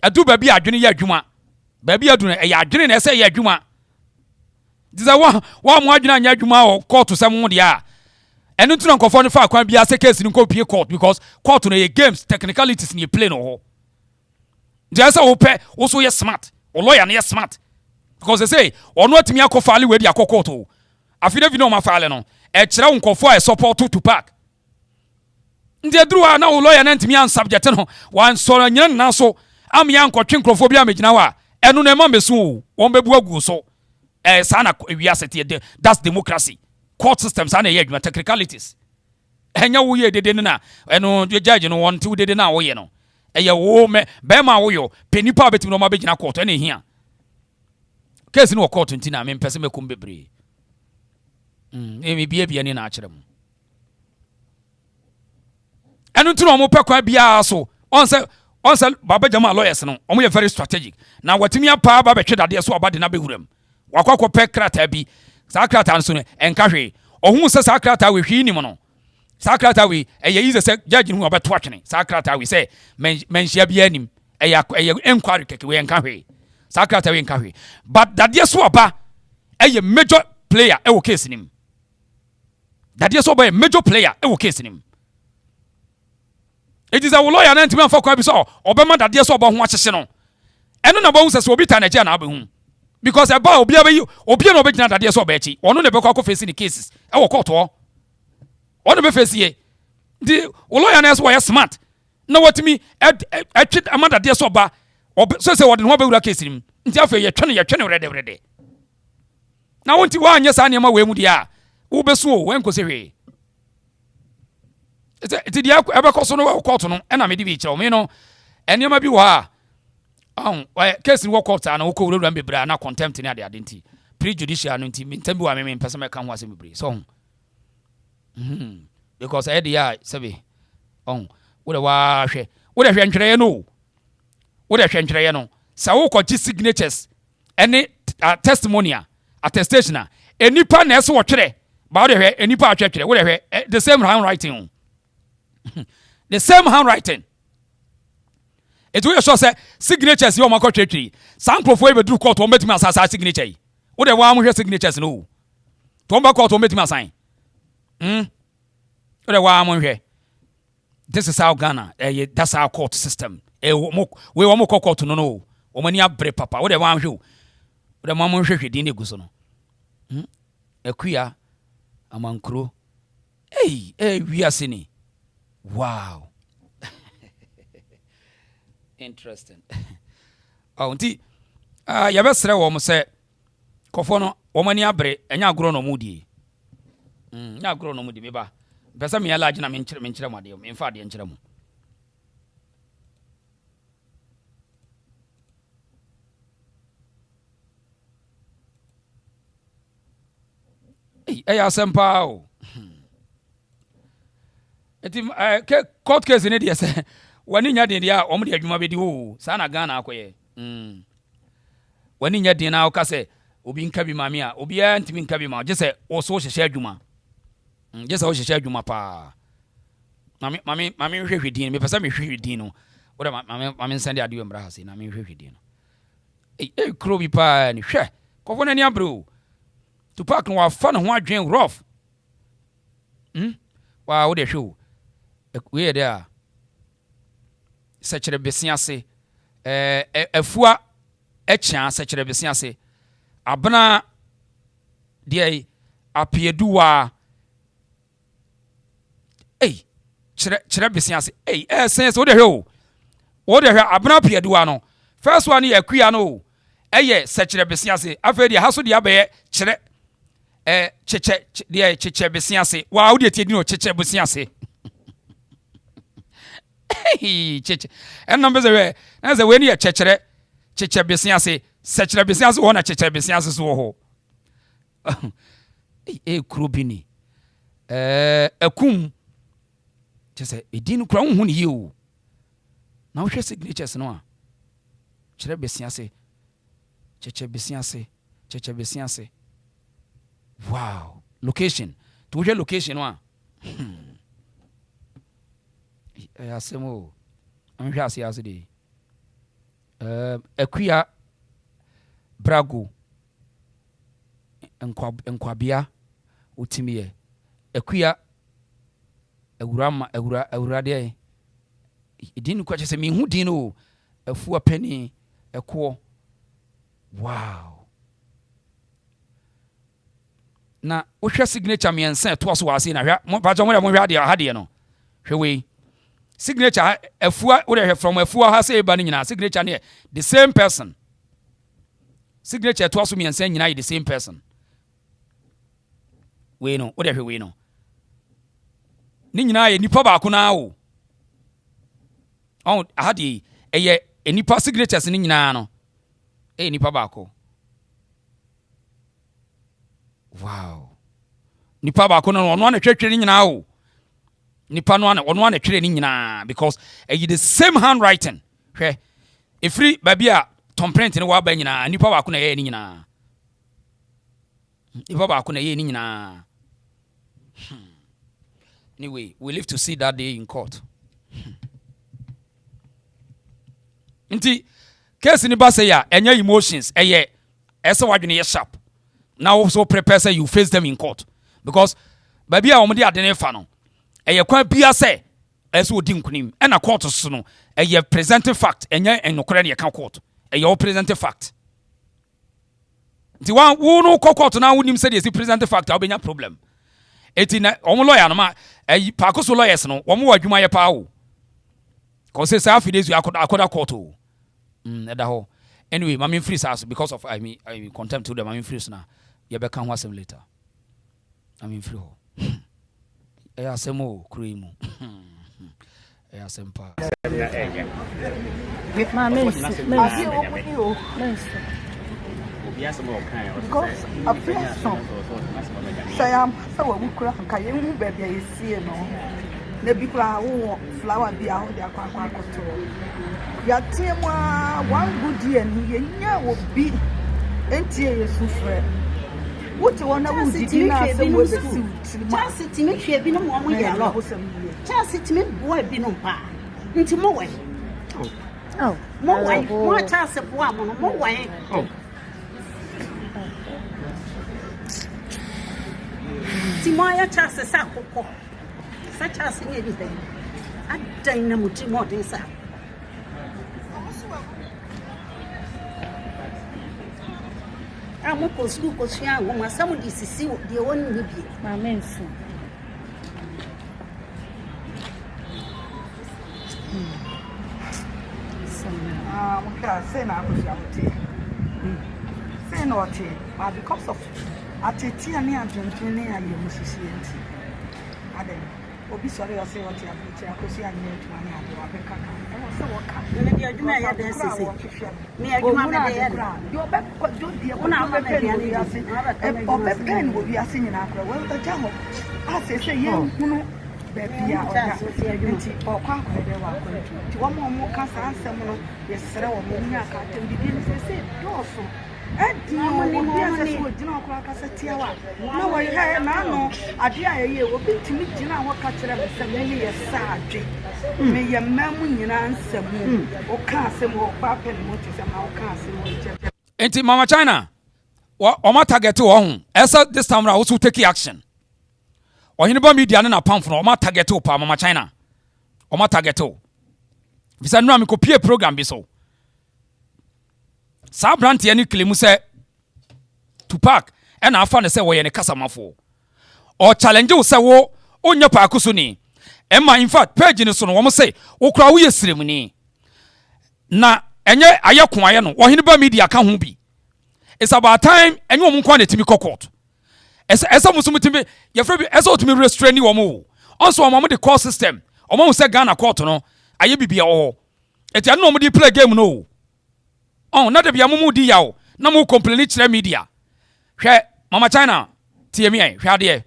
adu ba bi adwene ye adwuma ba bi adu na ye adwene na ese ye adwuma diza wa mo adwena anya adwuma o court sem ho de a enu tuna nkofo no fa akwan bia se case ni ko pie court because court no ye games technicalities ni play no ho just say ope wo so ye smart o lawyer na ye smart because they say ono atimi akofale we di akokort o Affidavit no ma fale no e kire nkofo e support Tupac ndi duru a na o lawyer na ntimi an subject no wan so nyina na so am ya nkotwe nkofo bia megina wa enu na ma mesu o won bebu agu so sana we asete that's democracy court systems ana ye adwuma technicalities enya wo ye dede na eno judge no won ti dede na wo ye no eye wo me be ma wo yo penipa betim no ma be gina court ena hia case no court ntina me mpese mekum bebre bia ni na akere mu eno ntino mo pekwa bia so on say baba jama lawyers no omo ye very strategic na watimi apa ba betwe dade so obade na behuram wakwakọ pe krata bi sakrata nso ne enkahwe ohun se sakrata we hwi nim no sakrata we eye se judge hu obeto atwene sakrata we se menhia bi anim eye enquiry keke we enkahwe sakrata we enkahwe but dade so oba eye major player e wo case nim dade so oba major player e wo case nim it is a lawyer na ntimi amfa kwa bi so obema dade so oba ho akyehye no eno na bo hu se obi ta na je na abehu because about obi no be gina dade so obechi ono ne be kwa face ni cases e wo court ho ono be face ye di lawyer na so smart na watimi atwe amanda de so ba so say wo de ho be wura case nim nti afa ye twene rede na wonti wa anya sa ne ma we mu dia wo be so wo enko se hwe eti dia e be koso no court no e na me di bi kire o me no enema bi wa case ni wo court na wo ko wura mbebra na contempt ni ade nti prejudicial no nti ntambi wa me pese me kan ho ase mebre so because e dia sebe wo de wa hwe wo de hwe ntwere no wo de hwe ntwere no sa wo ko gi signatures any testimonial attestation enipa na eso wo twere ba wo de hwe enipa atwere wo de hwe the same handwriting the same handwriting. It will show say signatures you mako twetwi sankrofo e bedru court o metimi asasa signature yi wo de wa mo hwe signatures no to mba court o metimi asan wo de wa mo hwe. This is how Ghana that's our court system we wo mo court no o mani abre papa wo de wa hwe wo de mo hwe din eguso no akuya amankro we are sini wow. Interesting. Nti ya besre wo mo se kofo no wo mani abre enya agro no mudi nya agro no mudi meba pesa me yala agina me nkyere mo ade me mfa ade nkyere mo ya sempa o eti court case ne de se wani nya den dia omo de adwuma bedi wo sa na Ghana akoye wani nya den na o ka se obi nka bi mame a obi a ntimi nka bi ma je se o so hyehye adwuma je se o hyehye adwuma pa mame hwehwe din me pesa me hwehwe din no wo de mame nsande ade yo mbra ha se na me hwehwe din no kro bi pa ni hwe kofo na ni abro to park no wa fa no ho adwen rough wa wo de hwe we there sechere besiase afua echa sechere besiase abna de apieduwa chere besiase sense wo de hwe abna apieduwa no first one yakua no sechere besiase afa de haso de abaye chere cheche besiase wa wo de tie di no cheche besiase cheche en number ze na ze we ni cheche besiase sechere besiase wo na cheche besiase so ho krobini akum chese edin kura hu ni yi na wo hwe signatures no a chere besiase cheche besiase wow location to hwe location no a asemo anhwa asiase de akuya brago enkwabia utimiye akuya awura de idin kwa chese mi hu din no afu apani ekwo wow na wohwe signature miensa to so wase na hwa mo ba jo mo hwa de ha de no hwewe signature afua wo de from afua ha say ba ni nyina signature ne the same person signature to so miensa nyina the same person we no wo de hwe we no ni nyina ye nipa ba ko na wo on ha de eye nipa signatures ni nyina no nipa ba ko wow nipa ba ko no ono na twetwe ni nyina wo nipa no ono na twere ni nyina because the same handwriting hwe efri babia tomprint ni wa ba nyina nipa ba ko na ye ni nyina nipa ba ko na ye ni nyina anyway we live to see that day in court nti case ni ba say ya enya emotions ese wadwene ye sharp now also prepare say you face them in court because babia omde adene fa no kwa bia say eso odi nkunim e na court so no presenting fact enya enokore ne ka court all presenting fact Nti wan wo no court na wonim say the present fact obenya problem. Eti na omo lawyer no ma AKOSUA lawyers no omo wa adwuma ye pa wo. Cause say Affidavit akoda court o. Eda ho. Anyway, mami free us because of I mean contempt to them. Mami free na. You be kan wasem later. I mean free ho. Asemo cream. Asempa. Because I feel so. Say I'm so we could have carried baby. I see no. Maybe flower be out there. Your team one good year and you will be until you suffer. What you want to do? Chance to make sure you know one way. Chance to make boy be no pa. Into more way. Oh, more way. More chance of one more way. Oh. Timaya chance is up. Such as anything. I don't know what you want to say. I'm a post because young woman, someone is to see what the one will be. My men soon. Say now, say no, but because of Atiani and Gentini and your musicians. Adam, be sorry, I say what you have to AKOSUA and you to money and you have a car. I was so what maybe I do not have this. Me, I do not have your back. Do the one hour pen will be a singing after. Well, the jam. I say, you know, baby, or quack where they were going to. One more cancer and someone, yes, sir, or Monia can't begin to say, also. No, I had no idea. Will be to meet Gina. What catch them? Maybe a sad. May your memory answer or cast him or papa and what is a how cast him. Enti Mama China. Oma target to home. Esa this time I also take action. Or you never media na pam from Oma target to pa Mama China. Oma target to. Visa no am copy program bi so. Sa brand ye ni claim say Tupac e na afa ne say wo ye ne kasamafo o challenge wo say wo onya pa AKOSUA ni e ma in fact page ni so no wo say wo kura wo ye siremuni na enye ayekon aye no wo hene ba media ka ho bi. It's about time enye wo nkwa na timi court esa musumutimi ye fra bi esa otimi restrain wo mo also wo mo the court system wo mo say Ghana court no aye bibia wo eti no mo di play game no. Oh, not the Biamu di yao. Na mo complain to media. Hwe Mama China TMI hwe ade.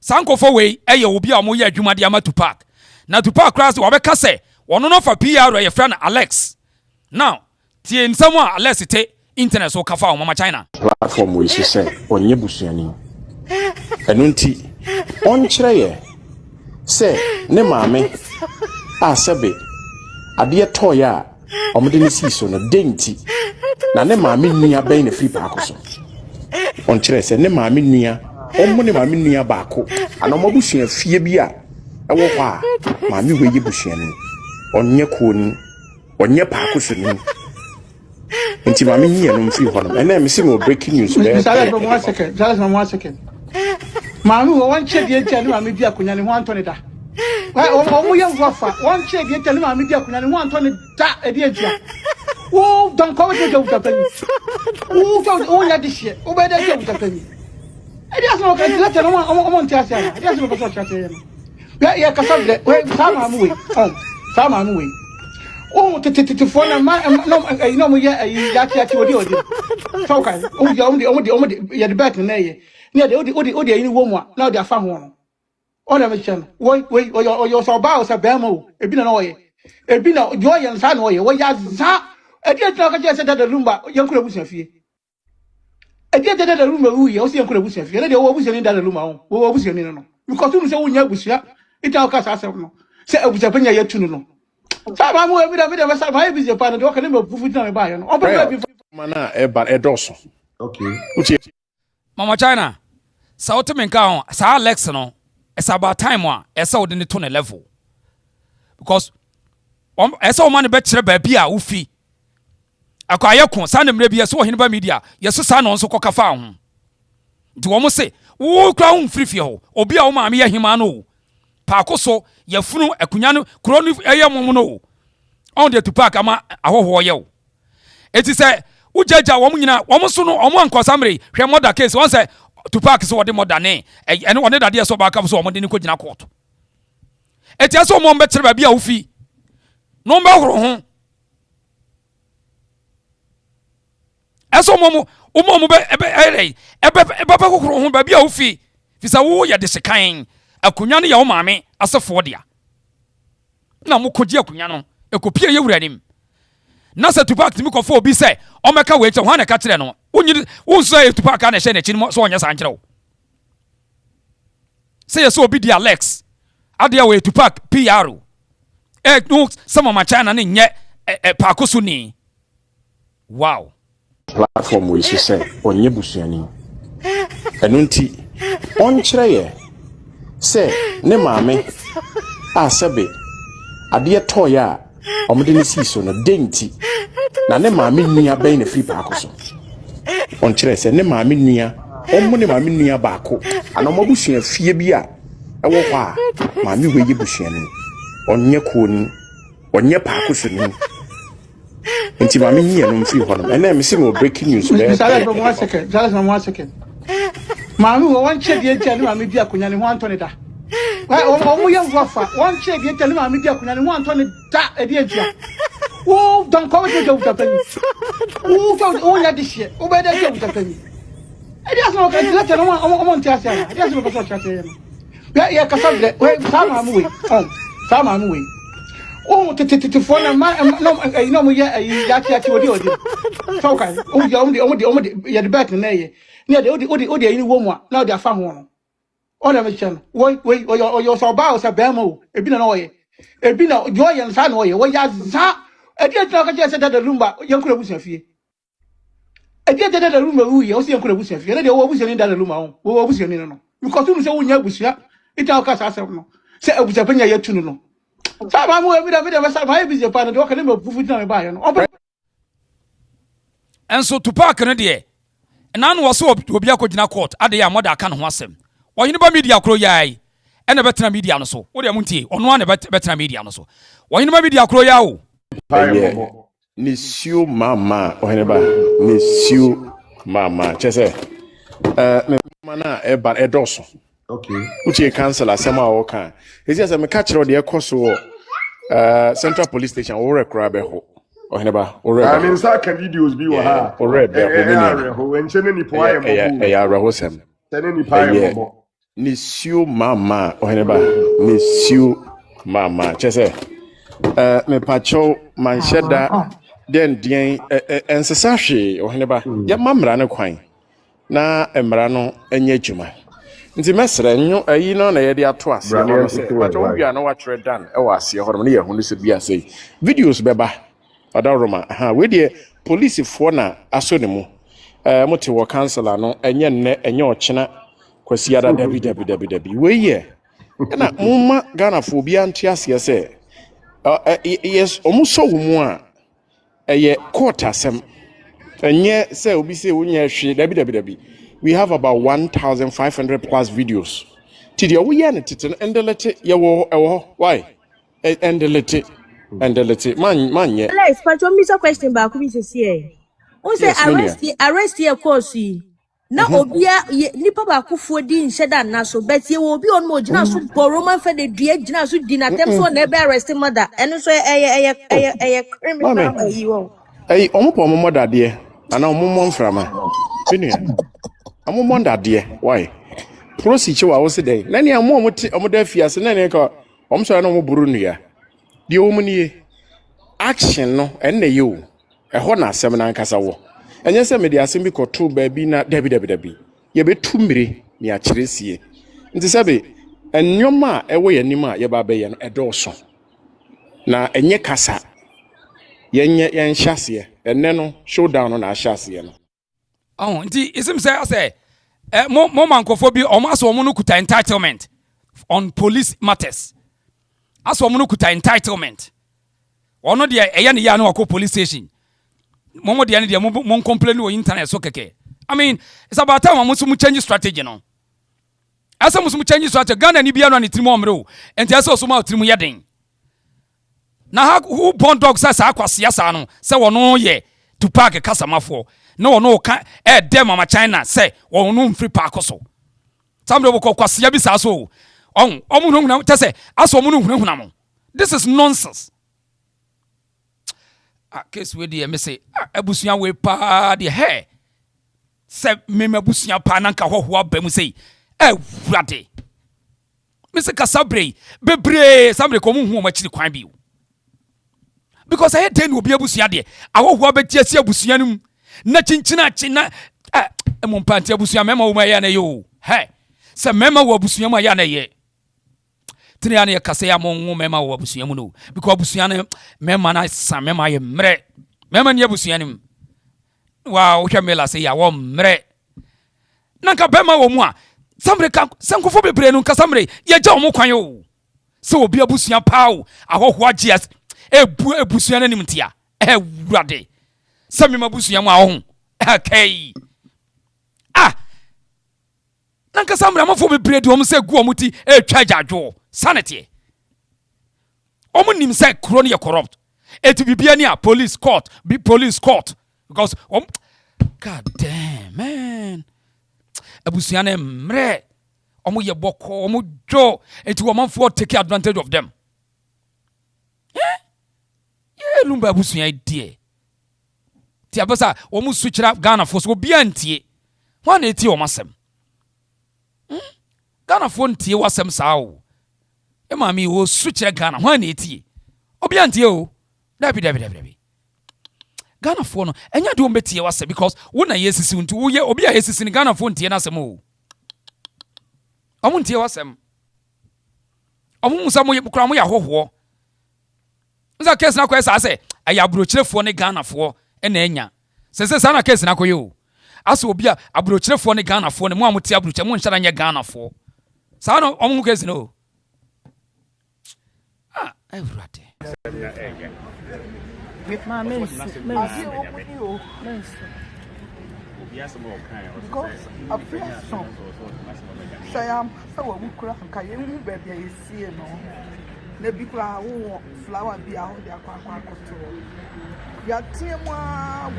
Sanko for way eye obi a mo ye adwuma de ama Tupac. Na Tupac class wo be ka se wono no fa PR ye friend Alex. Now, tie nsamo Alex te internet so ka fa Mama China. Platform we say onye busuani. Enu nti on kire ye se ne maame a sebe ade to ya omde ne siso no denti na ne maame nua bɛn ne free paako so on kyerɛ sɛ ne maame nua ɔmo ne maame nua baako ana ɔmo busua fie bi a ɛwɔ hɔ a maame wɔ yi busua ne ɔnyɛ ko ni ɔnyɛ paako so ni nti maame nyɛ no mfiri hɔ no ɛna me se mo breaking news bɛɛ Just one second maame wɔ wɔn kyɛ deɛ kyɛ ne maame bi akonya ne ho antɔ da. Omo yam wafa one check ye tell me dia kunya ne ho anto ne da e dia dia wo don ko we je utapani wo ya dihye wo be da je utapani e dia so ka tira tira omo ntiase ya dia so ko so chate ya ka so de we sama mu we sama mu we o tete fo na ma no mo ya ya tia odi so ka o ya de back na ye ne de odi yi ni wo mu a na odi afa ho no. Ona mechano oyo so ba o sa bema o ebi na oye ebi na jo ye nsa na oye wo ya za e dia tna ka je se dada Lumba ye nkura busia fie e dia dada Lumba wu ye o se nkura busia fie na de wo busia ni dada Lumba o wo busia ni no because you say wo nya busia ita ka sa asem no se abusia panya ye tunu no sa ba mu ebi da sa ba e bi je pa no de o ka ne ma fufu na me ba ye no o ba bi mana e ba e doso okay Mama China sa otemenka on sa Alex no. It's about time one. Esa wo de ne to ne level because esa wo man be kire ba bia ufi akwaye ko sa ne mre bia so ohene ba media yeso sa no nso kokafa ho nti wo mo se wo kra ho frifie ho obi a wo maame ye hima no paako so yefunu akunya no kro no eye mom no on the Tupac ama ahoho ye wo eti se ujaja wo nyina wo so no omo ankosamre hwe moda case won se Tupac so wode moda ne ene wone dade so ba ka so omo de ne ko gina court eti aso omo mbetre ba bia wo fi no mba horo ho aso omo be kokoro ho ba bia wo fi fisa wo ye de sekan akunya no ya wo maame asefo dia na mo koji akunya no ekopie ye wuranim na se Tupac timi kofo obi se o meka we che ho na ka kire no unyi unso e Tupac na hye na chi no so onya san kire wo se ye so obi dia Alex adia we Tupac PR no sama ma China ne nye pakosu ni wow platform we say onye busuani enunti onkyere ye se ne maame asebe ade toya omde ne siso no denti na ne maame nua ben na free pakoso onkyere se ne maame nua ommo ne maame nua baako ana mo busua fie bi a ewo kwa maame we ye busuani onye kuoni onye pakoso ni nti maame nyi no mfi ho no ena me se mo breaking news le Just from 1 second maame wo wan che die tia ne maame bi akonya ne ho antone da o ye wafa wan che die tia ne maame bi akonya ne ho antone da e die tia wo don ko we jo utapani wo ya di hie wo be da jo utapani e dia so ka dile tia no o ntia sia e dia so ko so tia tia no ya ka sabre we sa maame we sa maame we oh tete phone ma no mo ya ya odi so kan o ya de back na ye ne de odi yin wo mu a na odi afa ho no o na me chen o yo so ba o sa be mo ebi na no ye ebi na jo ye nsa na o ye wo ya za e di etu ka je se da Lumba yankura busu afie e di da Lumba wu ye o se yankura busu afie na de wo busu ni da Lumba wo busu ni no because you say wo nya busu ita ka sa no se abuja panya ya tunu no Sama mu ebi da sa ma ebi je pa no ka ne me fufu na me ba ye no enso Tupac no de na no so obi akogina court ade ya moda aka no ho asem oyini ba media kro yai ene betena media no so wo de muntie ono ane betena media no so oyini ba media kro ya o ni siu mama ohene ba ni siu mama chese me mana e ba edoso okay uche cancel asema o kan ezi asema ka kire de ekoso Central Police Station wo rekra be ho ohene ba wo rekra I mean sa ka videos bi wo ha wo rekra ho enche ne ni po aye ya rahosem tene ni pa aye ni siu mama ohene ba ni siu mama chese me pacho mansheda den ensesa hwe ohene ba ya mamra ne kwan na emra no enye adwuma nti mesre nyo ayi no na ye de ato ase no se pacho bia no wa tre dan e wa ase ho no ye hu no se bia sei videos beba odaroma we de police fo na aso ne mu mote wo councilor no enye nne enye ochena kwasi ada dabi we ye na mumma Ghana fo bia nte ase se yes omuso wo mu a eye court asem enye se obi se wonya hwe dabi we have about 1,500 plus videos tidi owo ye ne tete endelete ye wo why endelete manye Alex pacho mi so question ba ku bi sesi e o say arrest here course na obia nipa ba ku fo di nheda na so bet ye wo obi on mo gina so Roman fe de dua gina so di na tem so na be arrest mother eno so eye criminal yi wo omo po omo mother de ana omo mo mframa finu omo mother de why procedure wa wo se dey na ne omo da fiase na ne ka omo so na omo buru nua de omo nie action no enne yo eho na asem na nkasa wo enye se me de asem bi koto ba bi na dabi ye betu mmire ni akyeresie nti sebe ennyoma ewo yanim a ye ba be ye no edoso na enye kasa yenye yenhyase enne no showdown na ahyase no nti isim say mo mankofo bi omo aso omo no kuta entitlement on police matters aso omo no kuta entitlement ono de eye ne ya na wako police station momo de ane de mon complain on internet so keke. I mean, it's about time mo so change strategy no. Asa mo so change strategy Ghana ni bia no anetiri mo omre o. Enti asa so ma otiri mu yeden. Na ha who born dog sa akwase asa no se wono ye to park kasamafo. Na wono ka dem mama China se wono mfiri park so. Samre bo kwase ya bi sa so. Omu no huna tese aso omu no huna mo. This is nonsense. Case we dey me say abusuan we pa de he se me mabusuan pa na nka hoho abam say wurade me say kasabre bebre samre ko mu hu o makiri kwan bi because I dey no obi abusuan de ahoho abeti asi abusuan num na chinchina china mo mpanti abusuan mema wo ma ya na yo he se mema wo abusuan ma ya na ye tini ya kase ya mo mema wo abusuan mu no because abusuan mema na sa mema ye mre mema ni abusuan nim wa wo hwe mela say ya wo mre nanka bema wo mu a samre ka sankofo bebre no ka samre ye ja wo kwan yo se obi abusuan paawo ahoho agye ebusuan nim ntia wurade se mema abusuan mu a ho okay nanka samre amafo bebre de wo se gu wo muti twa jadwo sanity. Omu nim say kro ne corrupt. Eti bibia ni a police court, be police court because god damn man. Abusuan mre. Omu ye boko, omu jo eti wo manfo take advantage of them. Yeah, Lumba abusuan die. Ti abasa omu switchra Ghana for so bia ntie. Wan eti o masem. Ghana for ntie wasem saa o. Mami wo switch Ghana hwan eti obi antie o dabi Ghana for no enya de ombetie wase because wo na yesisi nti wo ye obi a yesisi ni Ghana for ntie na asem o omo ntie wasem omo musa mo kura mo ya hoho nza case na kwesa ase aya abrochirefo ne Ghana for na enya sese sa na case na koye o aso obi a abrochirefo ne Ghana for ne mo amote abroche mo nhyara nya Ghana for sa no omo case no everyday. Because affliction. Say I'm so we kura nka ye hu baby e sie no. Na bi kura wo flower bi a ho de akwa akoto. Ya tie mo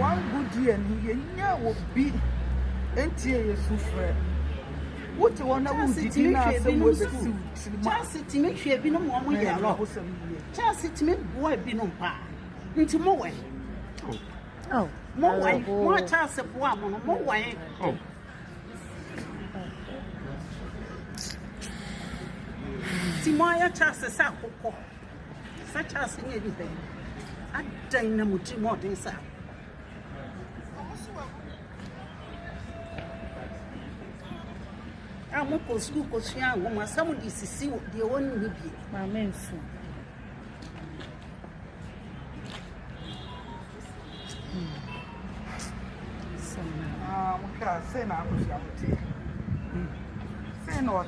one good year ni ye nya obi entie ye sufre. What you want to do now? Chance to make you be no more. Chance to make boy be no pa. Into more way. Oh, more way. More chance of one more way. Oh. Timoya chance is out. Such as anything. I don't know much more than that. I'm going to school because woman, someone is to see what they want to be. My men soon. Say now, say no,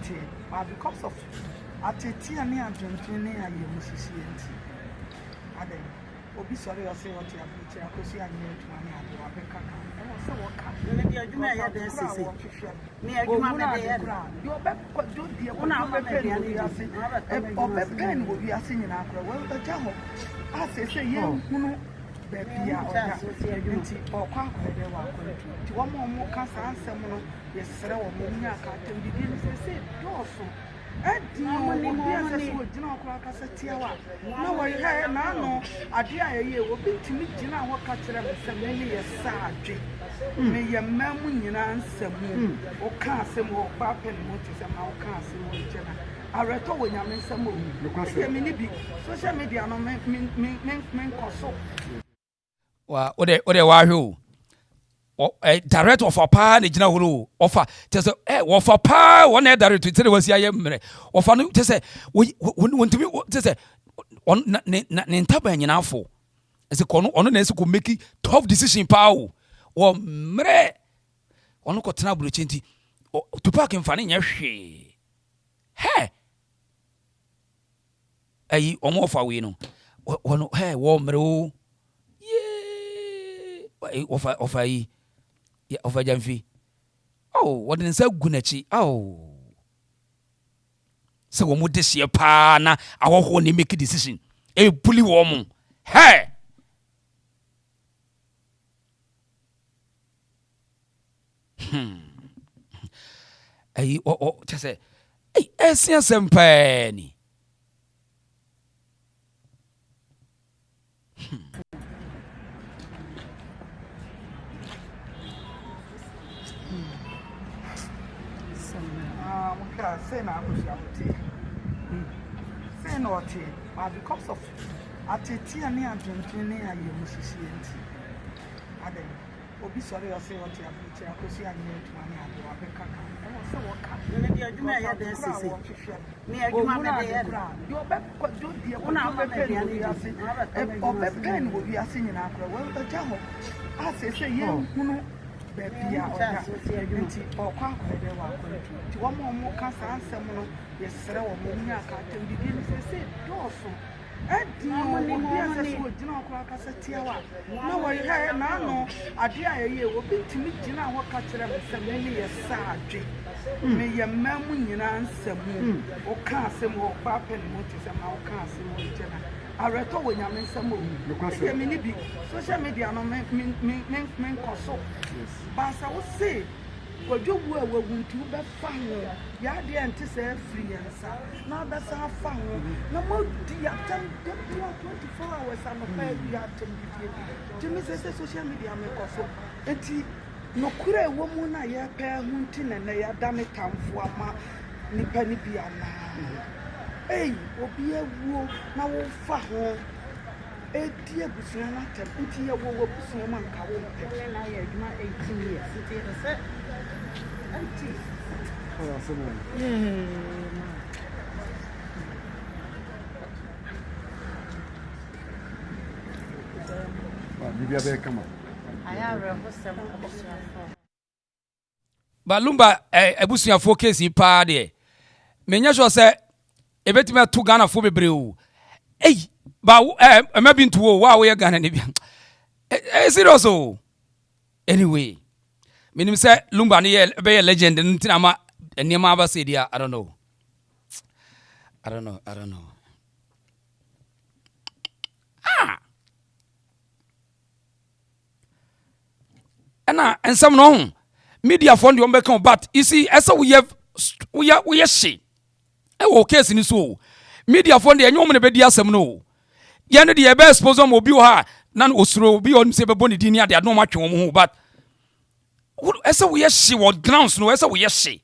but because of Atitia near drinking near you, Mrs. I then, Obi sorry, I say what you have to see, I need to money at your back. I was so what maybe I do not have this. Me, I do not have your back. Do the one of the pen or pen will be a singing after. Well, the jam. I say, you baby, or quack, they were one more cancer answer. Yes, sir, or Monia can't begin to say, also. No, I hear no. I dear ye will be to meet Gina what catcher and some many a sad. May your mammy and answer moon or cast some more papa and motives and our castle with Jenna. I read all when I mean some moon. Social media no men console. Well, why direct of a pa ni jina huru offer tese offer pa one direct tese wasi aye mre offer no tese wontumi tese on ne ntaba nyina afo ese kono ono na ese ko make tough decision pa o mre ono ko tena bro chenti to park mfa ne nya hwe he ayi omo offer we no wono he wo mre o ofa yi ofa jamfi what didn't say gunachi se wo mo desie pa na awoho ne make decision e puli wo mo hey just say esia sempani say na say no but because of ateti ani adwendwen ne aye musisienti ade obi sorry o say what you have AKOSUA anye etuma ne ade wa beka ka e wo say wo ka ne dia adwuma ya de sisi ne adwuma be de ya yo be do die ko na be pe ni ase o be pe ni wo bi ase nyina akra wo ja ho ase say ye hunu baby a oda nti okwa akwede wa akwede ti wo mo ka sa ansem no yesere wo mo nya ka tem bibi ni se doso edi wo bi ase so gina okwa ka sa tia wa na wo ye na no ade a ye wo bi timi gina ho ka kire me se me ye sa adwe me ye mamu nyina ansem o ka asem wo pa pe ni mo ti se ma o ka asem wo gina areto wo nya me nsem o e me ni bi social media no men koso basa wo se kodwobu a waguntu be fa ho ya de ente se free yansa na be sa fa ho na mo di atem 24 hours am fa ya atem bi jimi se social media me koso enti no kure wo mu na ya pa hu nti na ya da me tamfo ama nipa ni bia na obi ewu na wo fa ho edi ebusuya na tem nti ye wo busuya man ka wo pe na ye adwuma 18 years nti se anti oya se mo Bibia be kama aya rehosem abusuafo ba Lumba abusuafo case pa de menya sure say ebetime to Ghana fo bebre o ba maybe into wa we Ghana ne bia serious o anyway minim say Lumba ne be legend ntina ma enema ba say dia I don't know ana ensam no media fund you make but you see esa we she e wo case ni so media fund enye omne be di asem no ye no de be expose am obi ha na osuro obi on se be boni di ni ade no ma twe wo ho but esa we she what grounds no esa we she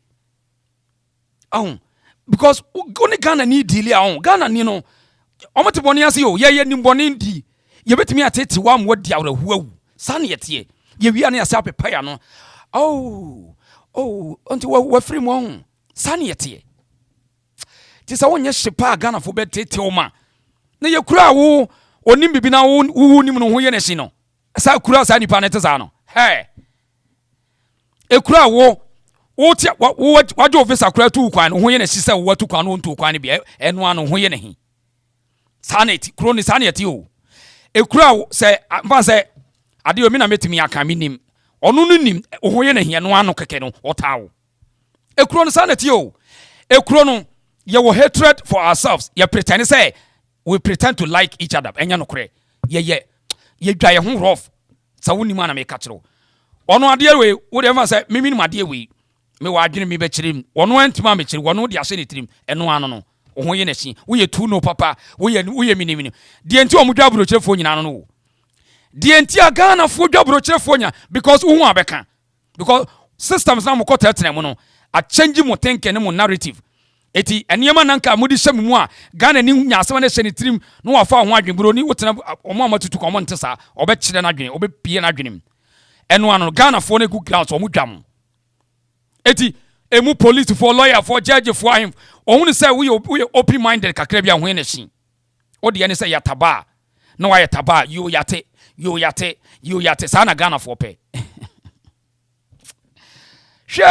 because goni Ghana ni deal a Ghana ni no omote boni ase yo ye ni boni di ye betimi atete wa mo di awrahu awu san ye tie ye wi ane ase apepa ya no onti wa free mo san ye tie ti sa wonye hyepa Ghana fo betete o ma na ye kura wo onim bibi na wo nim no ho ye na hye no sa kura sa nipa na tesa no ekura wo wajo officer kura tu kwan ho ye na hye sa wo tu kwan no tu kwan bi eno ano ho ye na hi sanity kuro ni sanity o ekura se mfa se ade o mi na metimi aka mi nim onu no nim ho ye na hi eno ano keke no otawo ekuro no sanity o ekuro no ye wo hatred for ourselves ye pretend say we pretend to like each other enya no kure ye dwa ye ho rough sa woni ma na me ka kiro ono ade we wo de ma say me nim ade we me wa adwene me be kirim ono antima me kiri wono de ase ne tirim eno ano no ho ye na chi wo ye tu no papa wo ye mini de enti o mudwa bro kirefo nyina no de enti Ghana fo dwa bro kirefo nya because wo hu abeka because systems na mo ko tetene mo no a change mo thinking mo narrative eti eniyama nanka mudi hyem mu a Ghana ni nyasema na hye ne tirim no wafa ho adwenbro ni wotena omo amatutu ko mo ntesa obekire na adwene obepie na adwenem eno ano Ghana fo ne ku grounds omo dwam eti emu police for lawyer for judge for him ohun say we open minded kakra bia ho ne hye odi ene say yataba na wa yataba yo yate sana Ghana fo pe she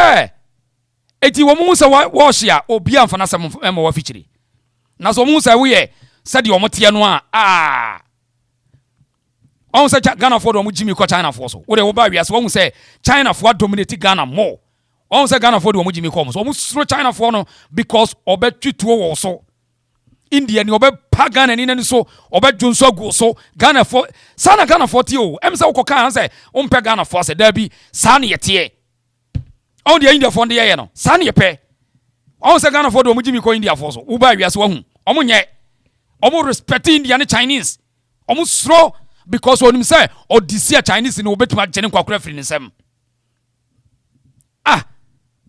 eti wo mu se wo hia obi amfa na sem ema wa fichiri na so mu se wo ye se de omote no a On say Ghana for the Jimmy China for so. What they will buy as one say China for dominate Ghana more. On say Ghana for the Jimmy comes. Almost throw China for no because obet to also. India ni obe pagan and in so obe junso go so Ghana for sana Ghana for tio. Emsa ukoka say umpe Ghana for say there be sani yetie. On the India for the year no sani yepe. On say Ghana for the Jimmy ko India for so. Uba we as one. Omunye. Omu respect India and Chinese. Omu throw because when him say or this year Chinese in obet ma jene kwa kure free ni sem. Ah.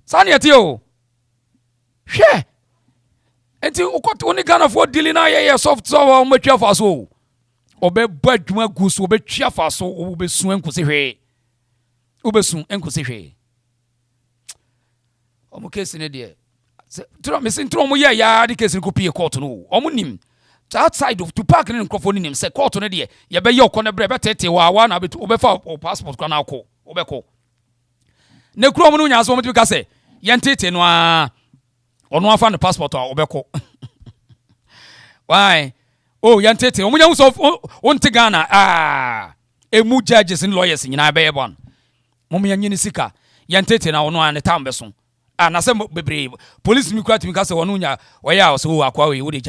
Sani yetie. Hwe. Enti ukoti oni Ghana for dealing na ye soft so o metwa fa so obe badwuma gu so obe twa fa so obe sun enkusi hwe obe sun enkusi hwe omo case ne de tro me sin tro mo ye ya de case ko pie court no omo nim outside of to park ne microphone nim say court ne de ye be ye okọ ne bre be tete wa na be obe fa passport kwa na akọ obe ko ne kuro mo no nya so mo ka say ye tete no a ono afa no passport a obeko why oh yantete omunya so onte Ghana emu judges and lawyers nyina be bon momunya nyini sika yantete na ono an tambe so na se bebre police mi kwati mi ka se ono nya oya so akwa we wo de